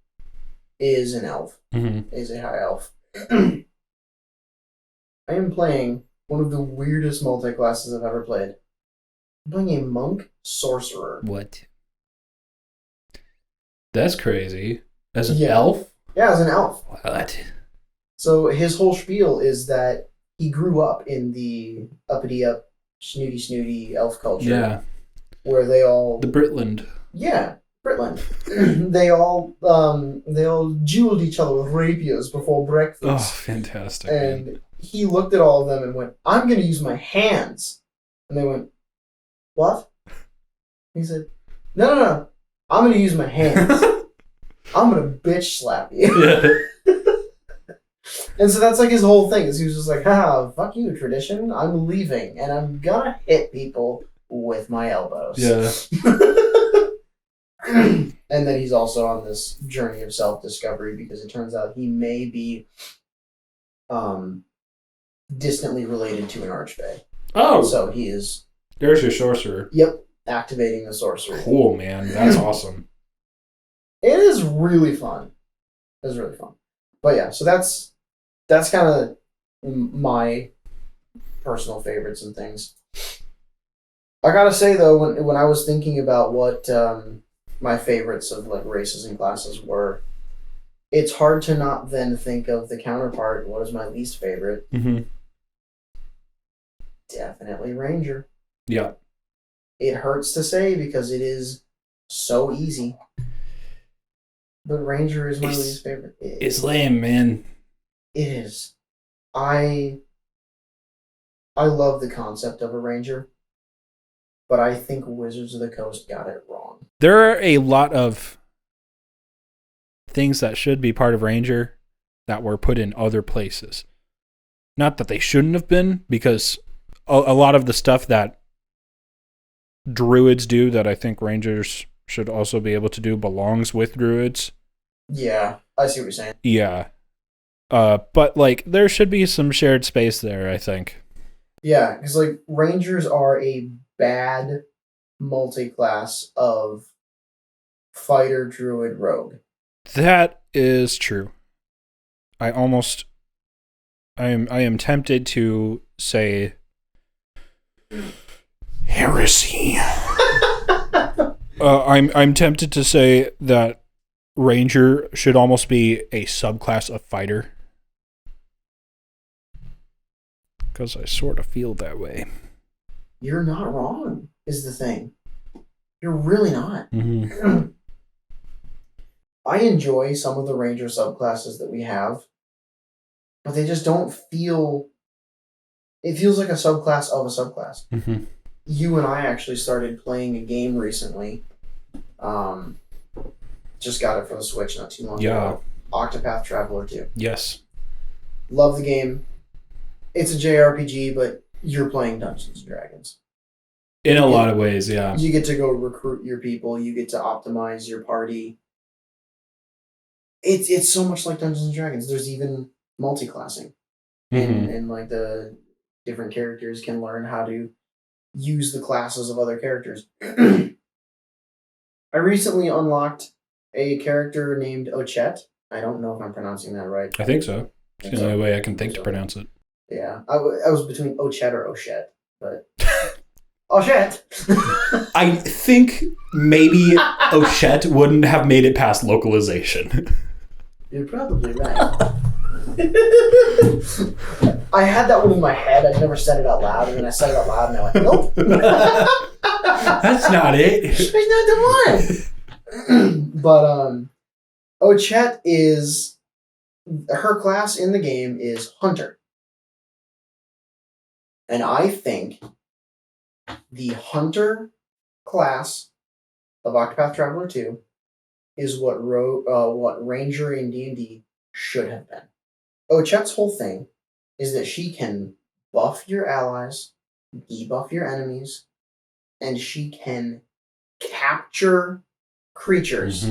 is an elf. Mm-hmm. Is a high elf. I am playing one of the weirdest multi-classes I've ever played. I'm playing a monk sorcerer. What? That's crazy. As an elf? Yeah, as an elf. What? So his whole spiel is that he grew up in the uppity-up, snooty elf culture. Yeah. Where they all... The Britland. Yeah, Britland. they all jeweled each other with rapiers before breakfast. Oh, fantastic. And man. he looked at all of them and went, I'm going to use my hands. And they went, what? He said, no. I'm going to use my hands. I'm going to bitch slap you. Yeah. And so that's like his whole thing. Is he was just like, fuck you, tradition. I'm leaving. And I'm going to hit people with my elbows. Yeah. And then he's also on this journey of self-discovery because it turns out he may be distantly related to an archfey. Oh. So he is... There's your sorcerer. Yep. Activating the sorcery. Cool, man. That's awesome. It is really fun. It's really fun. But yeah, so that's kind of my personal favorites and things. I gotta say though, when I was thinking about what my favorites of like races and classes were, it's hard to not then think of the counterpart. What is my least favorite? Mm-hmm. Definitely Ranger. Yeah. It hurts to say because it is so easy. But Ranger is my least favorite. It's lame, man. It is. I love the concept of a Ranger, but I think Wizards of the Coast got it wrong. There are a lot of things that should be part of Ranger that were put in other places. Not that they shouldn't have been, because a lot of the stuff that Druids do that I think Rangers should also be able to do belongs with Druids. Yeah, I see what you're saying. Yeah. But like there should be some shared space there, I think. Yeah, because like Rangers are a bad multi-class of fighter, druid, rogue. That is true. I am tempted to say heresy. I'm tempted to say that Ranger should almost be a subclass of fighter. Because I sort of feel that way. You're not wrong, is the thing. You're really not. Mm-hmm. I enjoy some of the Ranger subclasses that we have, but they just don't feel It feels like a subclass of a subclass. Mm-hmm. You and I actually started playing a game recently. Just got it for the Switch not too long ago. Octopath Traveler 2. Yes. Love the game. It's a JRPG, but you're playing Dungeons and Dragons. In a lot of ways, yeah. You get to go recruit your people. You get to optimize your party. It's so much like Dungeons and Dragons. There's even multi-classing. And like the different characters can learn how to use the classes of other characters. I recently unlocked a character named Ochette. I don't know if I'm pronouncing that right. I think so. It's the only way I can think to pronounce it. Yeah. I was between Ochette or Ochette, but... Ochette! I think maybe Ochette wouldn't have made it past localization. You're probably right. I had that one in my head. I never said it out loud, and then I said it out loud, and I went, nope. That's not it. That's not the one. But Ochette is... Her class in the game is Hunter. And I think the Hunter class of Octopath Traveler 2 is what Ranger in D&D should have been. Ochette's whole thing is that she can buff your allies, debuff your enemies, and she can capture creatures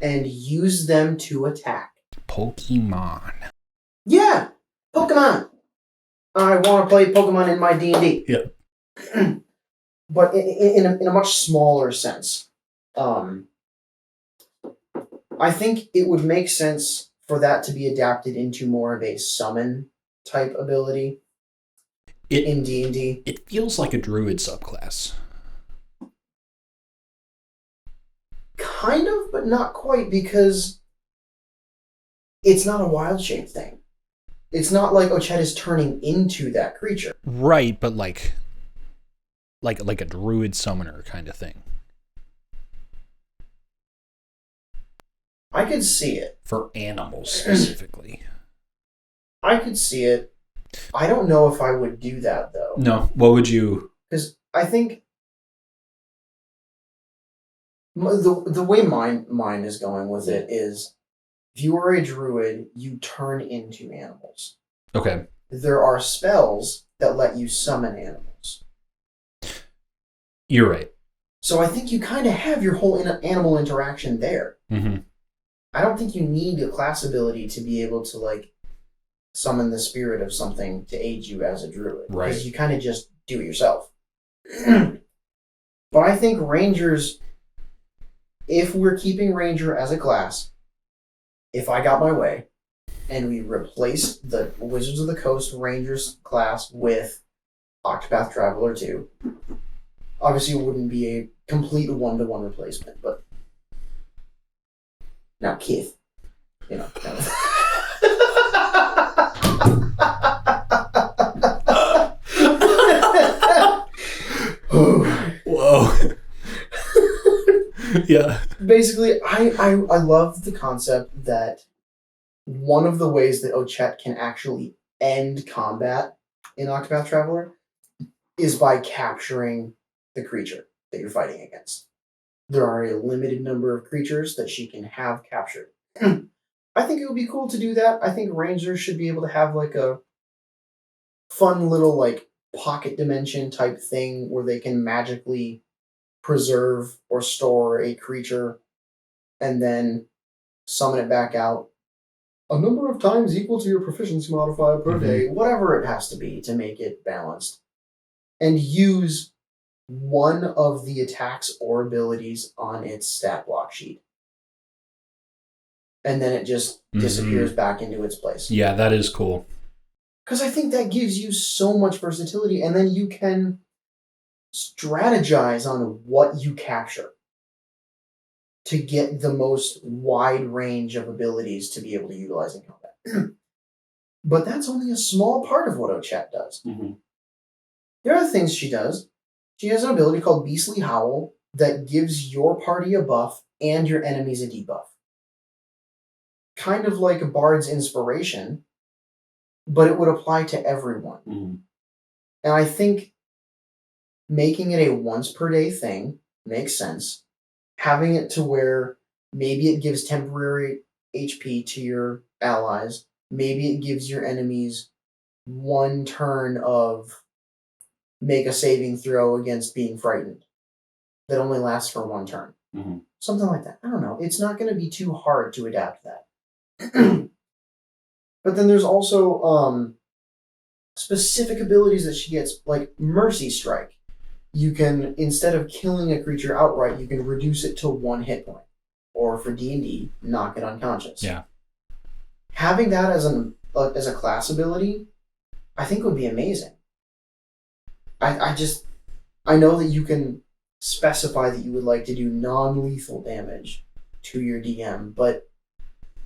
and use them to attack. Pokemon. Yeah, Pokemon. I want to play Pokemon in my D&D. Yep. But in a much smaller sense. I think it would make sense for that to be adapted into more of a summon type ability in D&D. It feels like a druid subclass. Kind of, but not quite, because it's not a wild shape thing. It's not like Ochette is turning into that creature. Right, but like a druid summoner kind of thing. I could see it. For animals specifically. I could see it. I don't know if I would do that, though. No. What would you... Because I think the way mine is going with it is, if you are a druid, you turn into animals. Okay. There are spells that let you summon animals. You're right. So I think you kind of have your whole animal interaction there. Mm-hmm. I don't think you need a class ability to be able to, like, summon the spirit of something to aid you as a druid. Right. Because you kind of just do it yourself. But I think Rangers, if we're keeping Ranger as a class, if I got my way, and we replace the Wizards of the Coast Rangers class with Octopath Traveler 2, obviously it wouldn't be a complete one-to-one replacement, but now Keith, you know. Kind of. Whoa. Yeah. Basically, I love the concept that one of the ways that Ochette can actually end combat in Octopath Traveler is by capturing the creature that you're fighting against. There are a limited number of creatures that she can have captured. I think it would be cool to do that. I think Rangers should be able to have like a fun little like pocket dimension type thing where they can magically preserve or store a creature and then summon it back out a number of times equal to your proficiency modifier per day, whatever it has to be to make it balanced, and use one of the attacks or abilities on its stat block sheet. And then it just disappears back into its place. Yeah, that is cool. Because I think that gives you so much versatility, and then you can strategize on what you capture to get the most wide range of abilities to be able to utilize in combat. But that's only a small part of what Ochette does. There are things she does. She has an ability called Beastly Howl that gives your party a buff and your enemies a debuff. Kind of like a Bard's Inspiration, but it would apply to everyone. And I think making it a once per day thing makes sense. Having it to where maybe it gives temporary HP to your allies. Maybe it gives your enemies one turn of make a saving throw against being frightened that only lasts for one turn. Mm-hmm. Something like that. I don't know. It's not going to be too hard to adapt that. But then there's also specific abilities that she gets, like Mercy Strike. You can, instead of killing a creature outright, you can reduce it to 1 hit point. Or for D&D, knock it unconscious. Yeah. Having that as a class ability, I think would be amazing. I know that you can specify that you would like to do non-lethal damage to your DM, but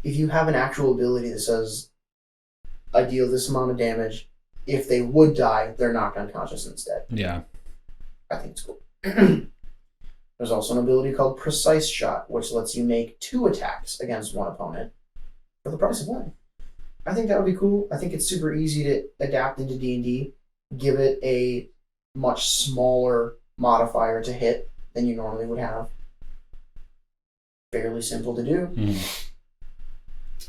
if you have an actual ability that says, I deal this amount of damage, if they would die, they're knocked unconscious instead. Yeah. I think it's cool. There's also an ability called Precise Shot, which lets you make 2 attacks against one opponent for the price of 1. I think that would be cool. I think it's super easy to adapt into D&D. Give it a much smaller modifier to hit than you normally would have. Fairly simple to do. Mm.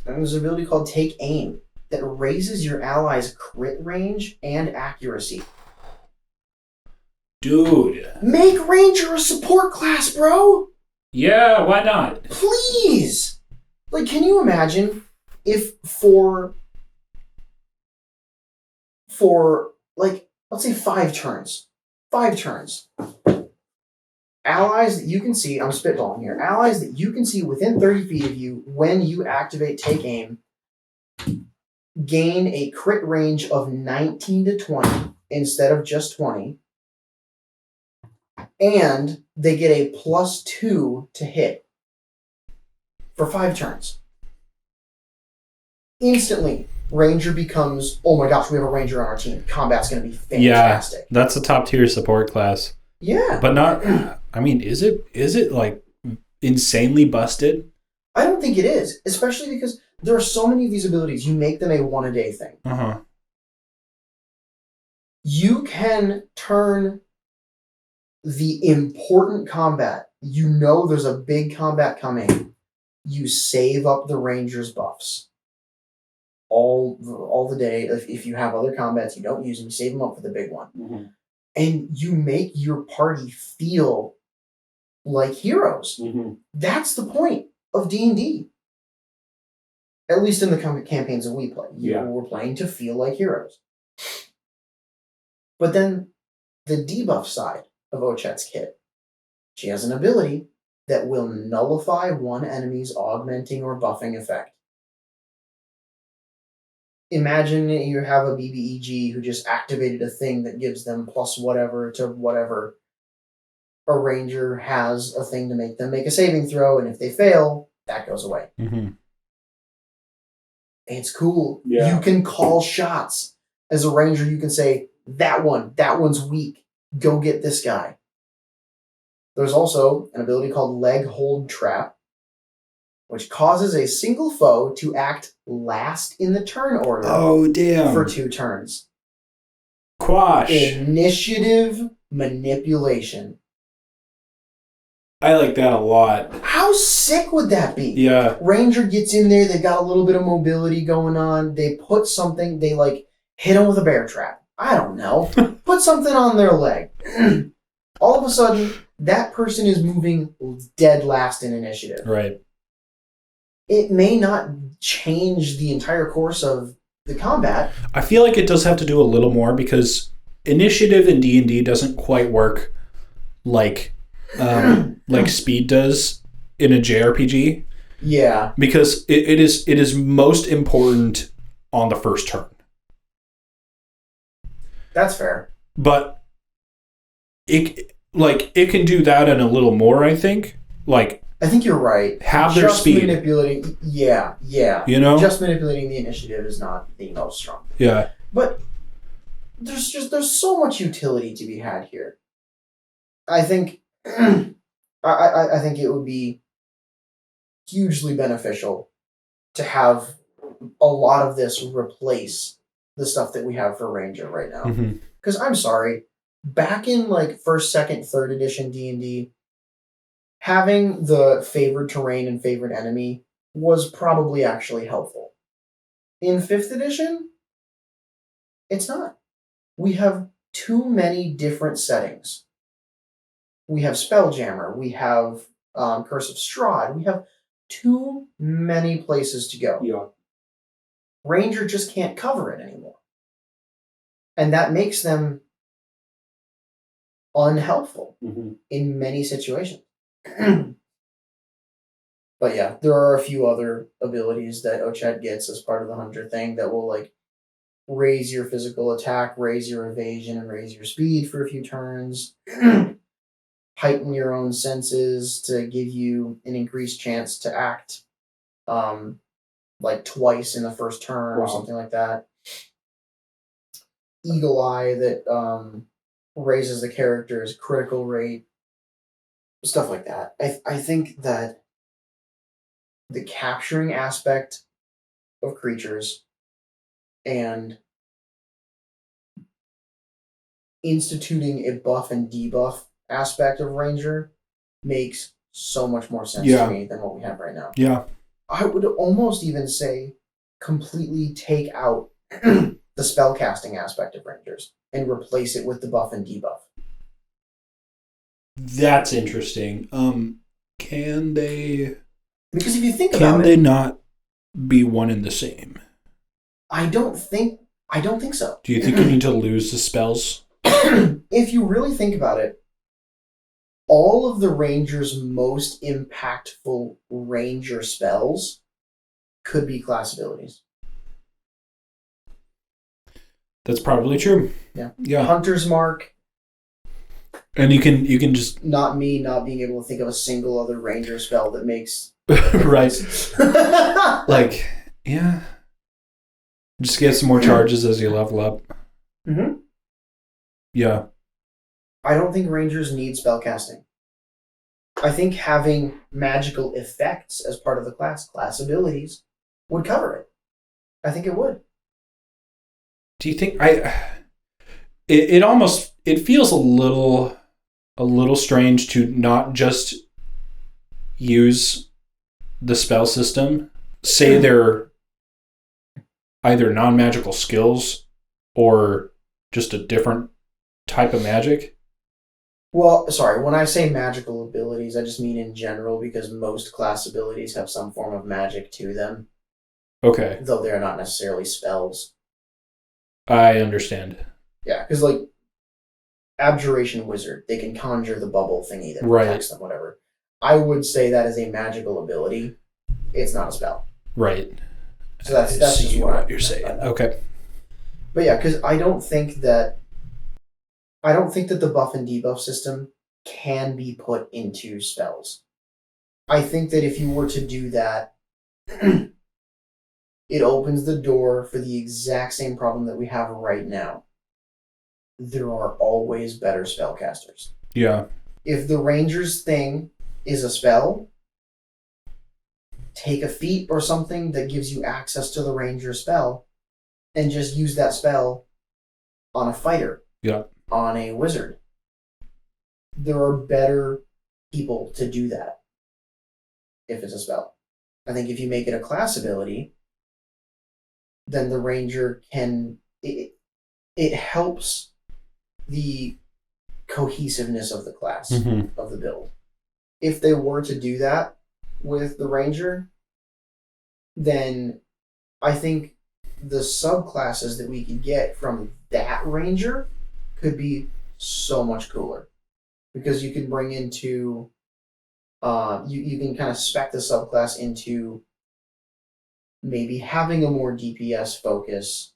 And there's an ability called Take Aim that raises your allies' crit range and accuracy. Dude. Make Ranger a support class, bro! Yeah, why not? Please! Like, can you imagine if for like, let's say 5 turns. 5 turns. Allies that you can see, I'm spitballing here, allies that you can see within 30 feet of you when you activate Take Aim gain a crit range of 19 to 20 instead of just 20. And they get a +2 to hit for 5 turns. Instantly, Ranger becomes, oh my gosh, we have a Ranger on our team. Combat's going to be fantastic. Yeah, that's a top tier support class. Yeah. But not, I mean, is it like insanely busted? I don't think it is, especially because there are so many of these abilities, you make them a 1-a-day thing. Uh-huh. You can turn the important combat, you know there's a big combat coming, you save up the Ranger's buffs. All the day, if you have other combats, you don't use them, you save them up for the big one. Mm-hmm. And you make your party feel like heroes. Mm-hmm. That's the point of D&D. At least in the campaigns that we play. We're playing to feel like heroes. But then the debuff side of Ochet's kit. She has an ability that will nullify one enemy's augmenting or buffing effect. Imagine you have a BBEG who just activated a thing that gives them plus whatever to whatever. A Ranger has a thing to make them make a saving throw, and if they fail, that goes away. Mm-hmm. It's cool. Yeah. You can call shots. As a Ranger, you can say, that one's weak. Go get this guy. There's also an ability called Leg Hold Trap, which causes a single foe to act last in the turn order. Oh, damn. For 2 turns. Quash. Initiative manipulation. I like that a lot. How sick would that be? Yeah. Ranger gets in there, they've got a little bit of mobility going on, they put something, they like hit him with a bear trap. I don't know. Put something on their leg. All of a sudden, that person is moving dead last in initiative. Right. It may not change the entire course of the combat. I feel like it does have to do a little more because initiative in D&D doesn't quite work like speed does in a JRPG. Yeah. Because it is most important on the first turn. That's fair. But it can do that and a little more, I think. Like, I think you're right. Have their speed. Manipulating, yeah. You know? Just manipulating the initiative is not the most strong. Yeah. But there's so much utility to be had here. I think I think it would be hugely beneficial to have a lot of this replace the stuff that we have for Ranger right now. Mm-hmm. Because I'm sorry, back in like first, second, third edition D&D, having the favored terrain and favored enemy was probably actually helpful. In fifth edition, it's not. We have too many different settings. We have Spelljammer. We have Curse of Strahd. We have too many places to go. Yeah. Ranger just can't cover it anymore. And that makes them unhelpful in many situations. But yeah, there are a few other abilities that Ochette gets as part of the Hunter thing that will like raise your physical attack, raise your evasion, and raise your speed for a few turns. Heighten your own senses to give you an increased chance to act like twice in the first turn or something like that. Eagle Eye that raises the character's critical rate. Stuff like that. I think that the capturing aspect of creatures and instituting a buff and debuff aspect of Ranger makes so much more sense to me than what we have right now. Yeah. I would almost even say completely take out the spellcasting aspect of Rangers and replace it with the buff and debuff. That's interesting. Can they... Because if you think about it... Can they not be one and the same? I don't think so. Do you think you need to lose the spells? If you really think about it, all of the Ranger's most impactful Ranger spells could be class abilities. That's probably true. Yeah. Hunter's Mark. And you can just... Not being able to think of a single other Ranger spell that makes... right. Like, yeah. Just get some more charges as you level up. Mm-hmm. Yeah. I don't think Rangers need spellcasting. I think having magical effects as part of the class abilities, would cover it. I think it would. Do you think it almost feels a little strange to not just use the spell system, say they're either non-magical skills or just a different type of magic? Well, sorry, when I say magical abilities, I just mean in general because most class abilities have some form of magic to them. Okay. Though they're not necessarily spells. I understand. Yeah, because like Abjuration Wizard, they can conjure the bubble thingy that protects them, whatever. I would say that is a magical ability. It's not a spell. Right. So that's just what you're saying. Okay. But yeah, because I don't think that the buff and debuff system can be put into spells. I think that if you were to do that, it opens the door for the exact same problem that we have right now. There are always better spellcasters. Yeah. If the Ranger's thing is a spell, take a feat or something that gives you access to the Ranger spell and just use that spell on a fighter. Yeah. On a wizard. There are better people to do that if it's a spell. I think if you make it a class ability, then the Ranger can... It helps the cohesiveness of the class, of the build. If they were to do that with the Ranger, then I think the subclasses that we could get from that Ranger could be so much cooler. Because you can bring into... you can kind of spec the subclass into maybe having a more DPS focus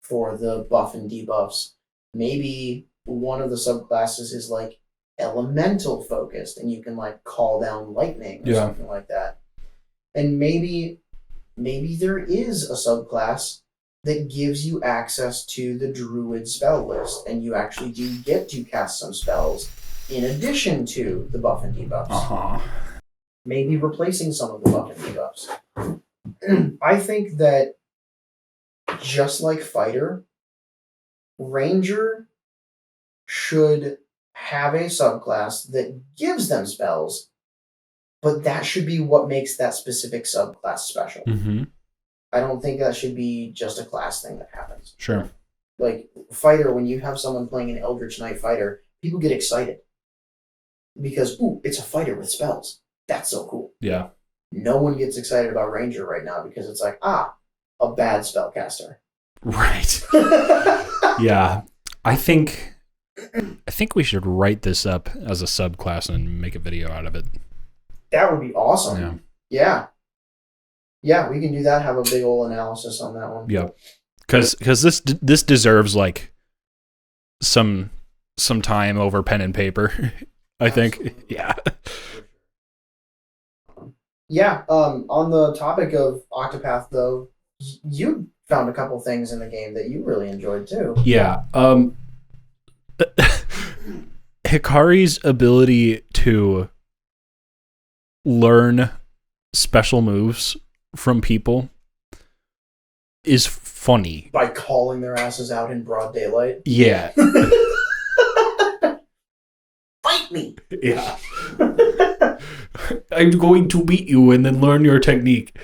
for the buff and debuffs. Maybe one of the subclasses is like elemental focused and you can like call down lightning or something like that. And maybe there is a subclass that gives you access to the druid spell list and you actually do get to cast some spells in addition to the buff and debuffs. Maybe replacing some of the buff and debuffs. I think that just like Fighter, Ranger should have a subclass that gives them spells, but that should be what makes that specific subclass special. Mm-hmm. I don't think that should be just a class thing that happens. Sure. Like, fighter, when you have someone playing an Eldritch Knight fighter, people get excited. Because, ooh, it's a fighter with spells. That's so cool. Yeah. No one gets excited about Ranger right now because it's like, a bad spellcaster. Right. Yeah. I think we should write this up as a subclass and make a video out of it. That would be awesome. Yeah. Yeah. Yeah, we can do that. Have a big old analysis on that one. Yeah. Because this deserves like some time over pen and paper. I think. Yeah. Yeah. On the topic of Octopath, though, you found a couple things in the game that you really enjoyed too. Yeah. Hikari's ability to learn special moves from people is funny. By calling their asses out in broad daylight. Yeah. Fight me! Yeah. I'm going to beat you and then learn your technique.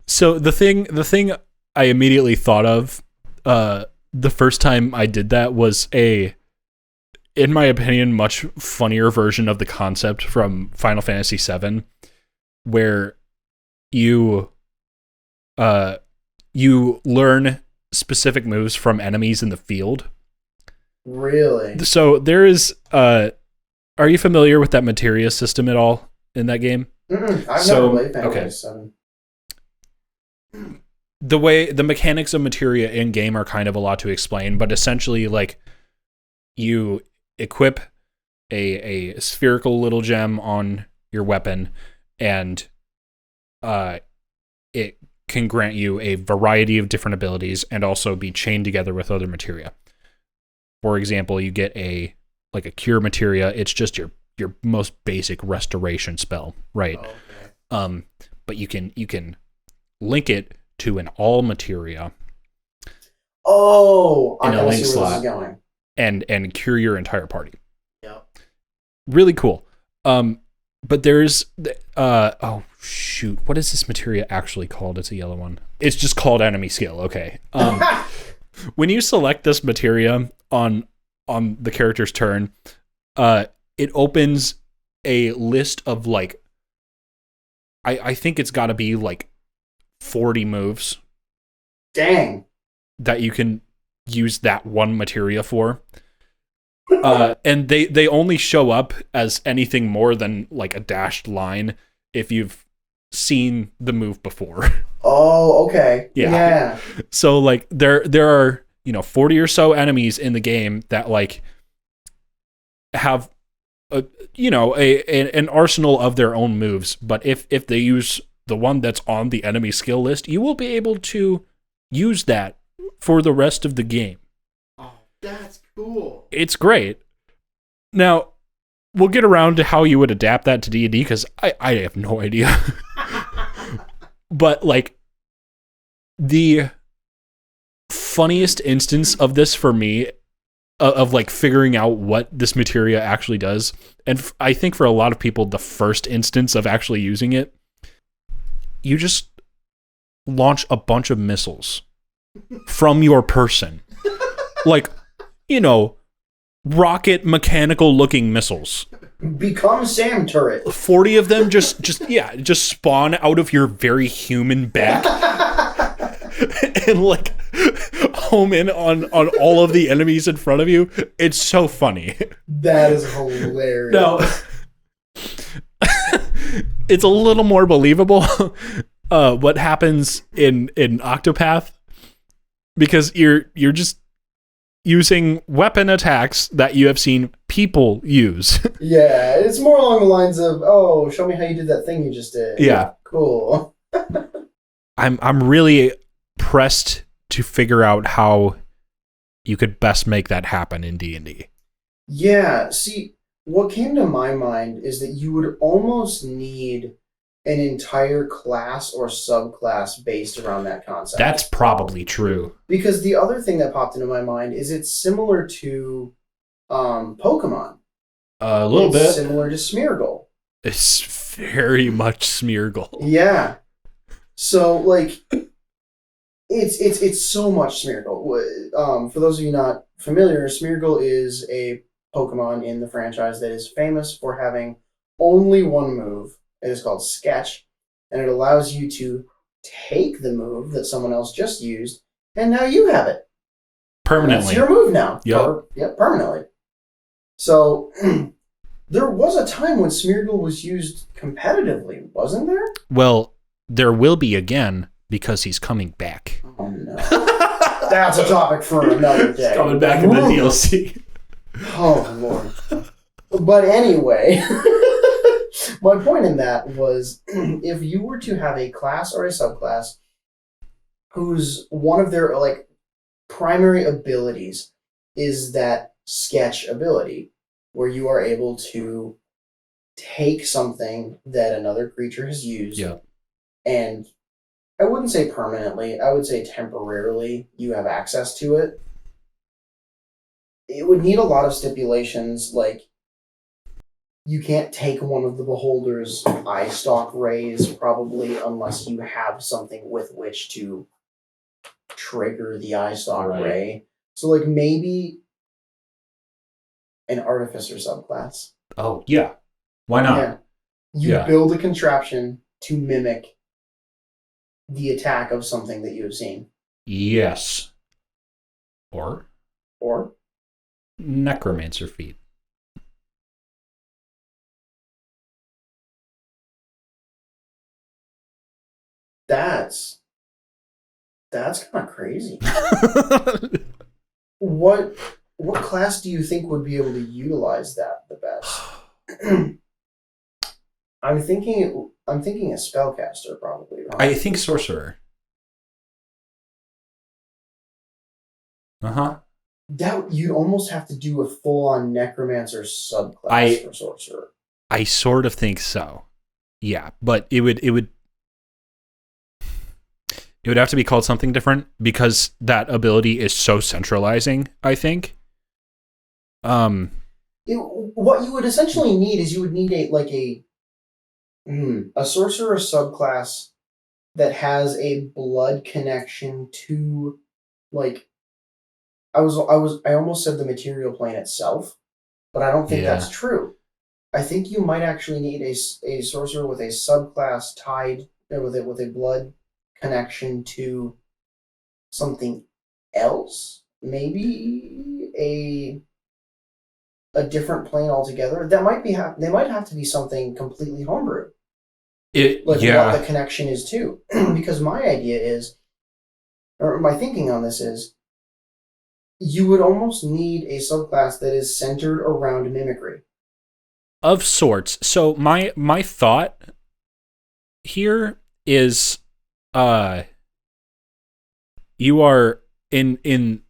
So the thing I immediately thought of the first time I did that was in my opinion, much funnier version of the concept from Final Fantasy VII, where you learn specific moves from enemies in the field. Really? So there is are you familiar with that materia system at all in that game? I've never played Final Fantasy VII. The mechanics of materia in game are kind of a lot to explain, but essentially, like, you equip a spherical little gem on your weapon, and it can grant you a variety of different abilities and also be chained together with other materia. For example, you get a cure materia. It's just your most basic restoration spell, right? Oh, okay. But you can link it to an all materia. Oh, in I a link see where slot, this is going. and cure your entire party. Yep. Really cool. But there's oh shoot, what is this materia actually called? It's a yellow one. It's just called enemy skill. Okay. When you select this materia on the character's turn, it opens a list of like, I think it's got to be like 40 moves. Dang. That you can use that one materia for. And they only show up as anything more than like a dashed line if you've seen the move before. Oh, okay. Yeah. So like there are 40 or so enemies in the game that like have an arsenal of their own moves, but if they use the one that's on the enemy skill list, you will be able to use that for the rest of the game. Oh, that's cool. It's great. Now, we'll get around to how you would adapt that to D&D, because I have no idea. But like, the funniest instance of this for me, of like figuring out what this materia actually does, and I think for a lot of people, the first instance of actually using it, you just launch a bunch of missiles from your person. Like, rocket mechanical looking missiles. Become Sam Turret. 40 of them just spawn out of your very human back. And like home in on all of the enemies in front of you. It's so funny. That is hilarious. No. It's a little more believable what happens in Octopath, because you're just using weapon attacks that you have seen people use. Yeah, it's more along the lines of, oh, show me how you did that thing you just did. Yeah. Cool. I'm really pressed to figure out how you could best make that happen in D&D. Yeah, see, what came to my mind is that you would almost need an entire class or subclass based around that concept. That's probably true. Because the other thing that popped into my mind is it's similar to Pokemon. A little bit. Similar to Smeargle. It's very much Smeargle. Yeah. So like, it's so much Smeargle. For those of you not familiar, Smeargle is a Pokemon in the franchise that is famous for having only one move. It is called Sketch, and it allows you to take the move that someone else just used, and now you have it. Permanently. That's your move now. Yep, permanently. So, there was a time when Smeargle was used competitively, wasn't there? Well, there will be again because he's coming back. Oh, no. That's a topic for another day. He's coming back in the DLC. Oh, Lord. But anyway, my point in that was if you were to have a class or a subclass whose one of their like primary abilities is that sketch ability, where you are able to take something that another creature has used and I wouldn't say permanently, I would say temporarily you have access to it. It would need a lot of stipulations, like you can't take one of the beholder's eye stalk rays, probably, unless you have something with which to trigger the eye stalk ray. So, like, maybe an artificer subclass. Oh, yeah. Why not? Yeah. You build a contraption to mimic the attack of something that you have seen. Yes. Or necromancer feat. That's kind of crazy. What class do you think would be able to utilize that the best? I'm thinking a spellcaster probably. Right? I think sorcerer. That you'd almost have to do a full-on necromancer subclass for sorcerer. I sort of think so. Yeah, but it would have to be called something different because that ability is so centralizing, I think. What you would essentially need is you would need a sorcerer subclass that has a blood connection to, like, I almost said the material plane itself, but I don't think that's true. I think you might actually need a sorcerer with a subclass tied with a blood connection to something else, maybe a different plane altogether. That might be they might have to be something completely homebrew. What the connection is to, because my idea is, or my thinking on this is, you would almost need a subclass that is centered around mimicry. Of sorts. So my thought here is you are in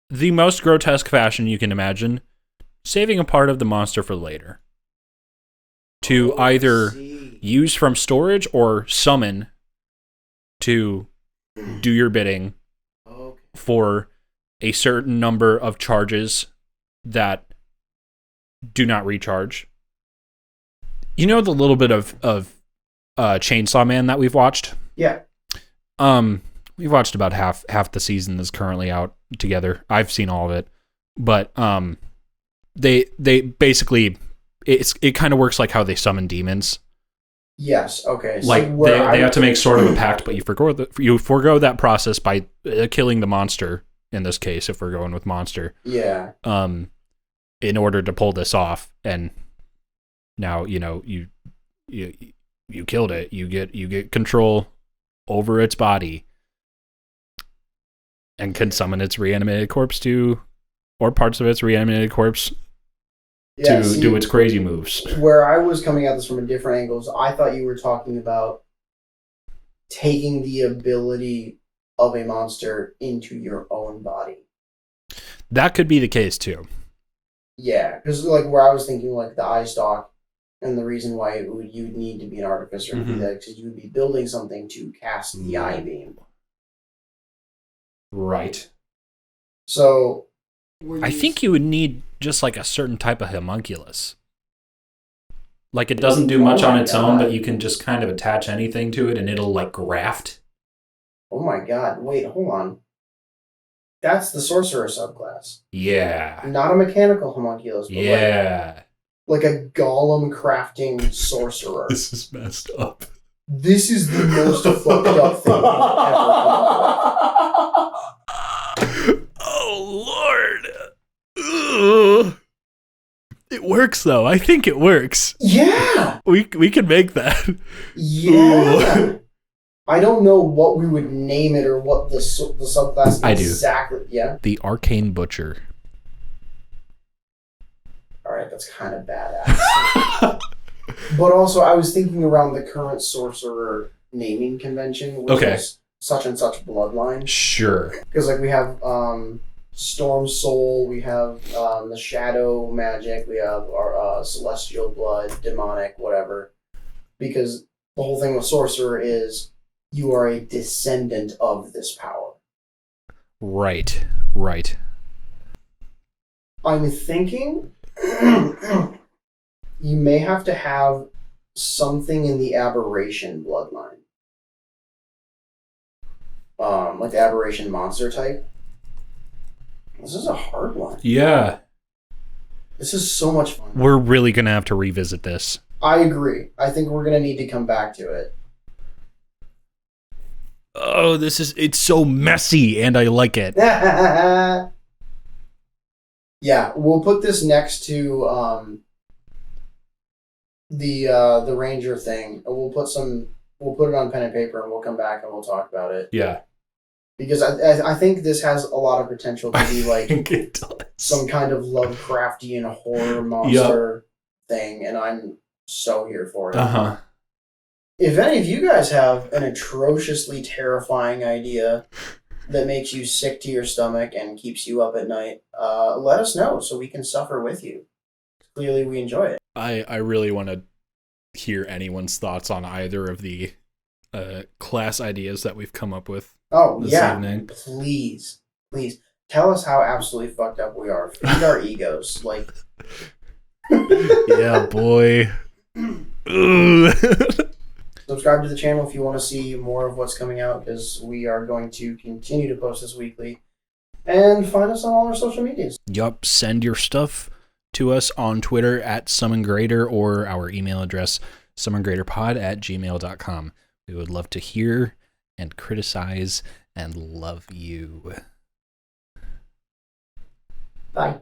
the most grotesque fashion you can imagine, saving a part of the monster for later. To either use from storage or summon to do your bidding for a certain number of charges that do not recharge. You know the little bit of Chainsaw Man that we've watched? Yeah. We've watched about half the season that's currently out together. I've seen all of it. But they basically it kind of works like how they summon demons. Yes, okay. So like they have to make sort of a pact, but you forego that process by killing the monster in this case if we're going with monster. Yeah. In order to pull this off, and now you killed it. You get control over its body and can summon its reanimated corpse or parts of its reanimated corpse to do its crazy moves. Where I was coming at this from a different angle, so I thought you were talking about taking the ability of a monster into your own body. That could be the case too. Yeah, because like where I was thinking, like the eye stalk, and the reason why you'd need to be an artificer would be that because you would be building something to cast the eye beam. Right. So I think you would need just like a certain type of homunculus. Like it doesn't do much on its own, but you can just kind of attach anything to it and it'll like graft. Oh my god. Wait, hold on. That's the sorcerer subclass. Yeah. Not a mechanical homunculus, but like a golem crafting sorcerer. This is messed up. This is the most fucked up thing ever. Oh, Lord. Ugh. It works, though. I think it works. Yeah. We can make that. Yeah. Ooh. I don't know what we would name it or what the subclass exactly. Yeah. The Arcane Butcher. All right, that's kind of badass. But also, I was thinking around the current sorcerer naming convention, which is such and such bloodline. Sure. Because like we have Storm Soul, we have the Shadow Magic, we have our Celestial Blood, Demonic, whatever. Because the whole thing with sorcerer is you are a descendant of this power. Right. I'm thinking you may have to have something in the aberration bloodline. Like the aberration monster type. This is a hard one. Yeah. This is so much fun. We're really going to have to revisit this. I agree. I think we're going to need to come back to it. Oh, it's so messy and I like it. Yeah, we'll put this next to the ranger thing. We'll put it on pen and paper and we'll come back and we'll talk about it. Yeah. Because I think this has a lot of potential to be like it does. Some kind of Lovecraftian horror monster thing, and I'm so here for it. Uh-huh. If any of you guys have an atrociously terrifying idea that makes you sick to your stomach and keeps you up at night, let us know so we can suffer with you. Clearly we enjoy it. I really want to hear anyone's thoughts on either of the class ideas that we've come up with. Oh, this yeah. evening. Please. Tell us how absolutely fucked up we are. Feed our egos. Like. Yeah, boy. Subscribe to the channel if you want to see more of what's coming out, because we are going to continue to post this weekly. And find us on all our social medias. Yup, send your stuff to us on Twitter at summongreater or our email address summongreaterpod@gmail.com. We would love to hear and criticize and love you. Bye.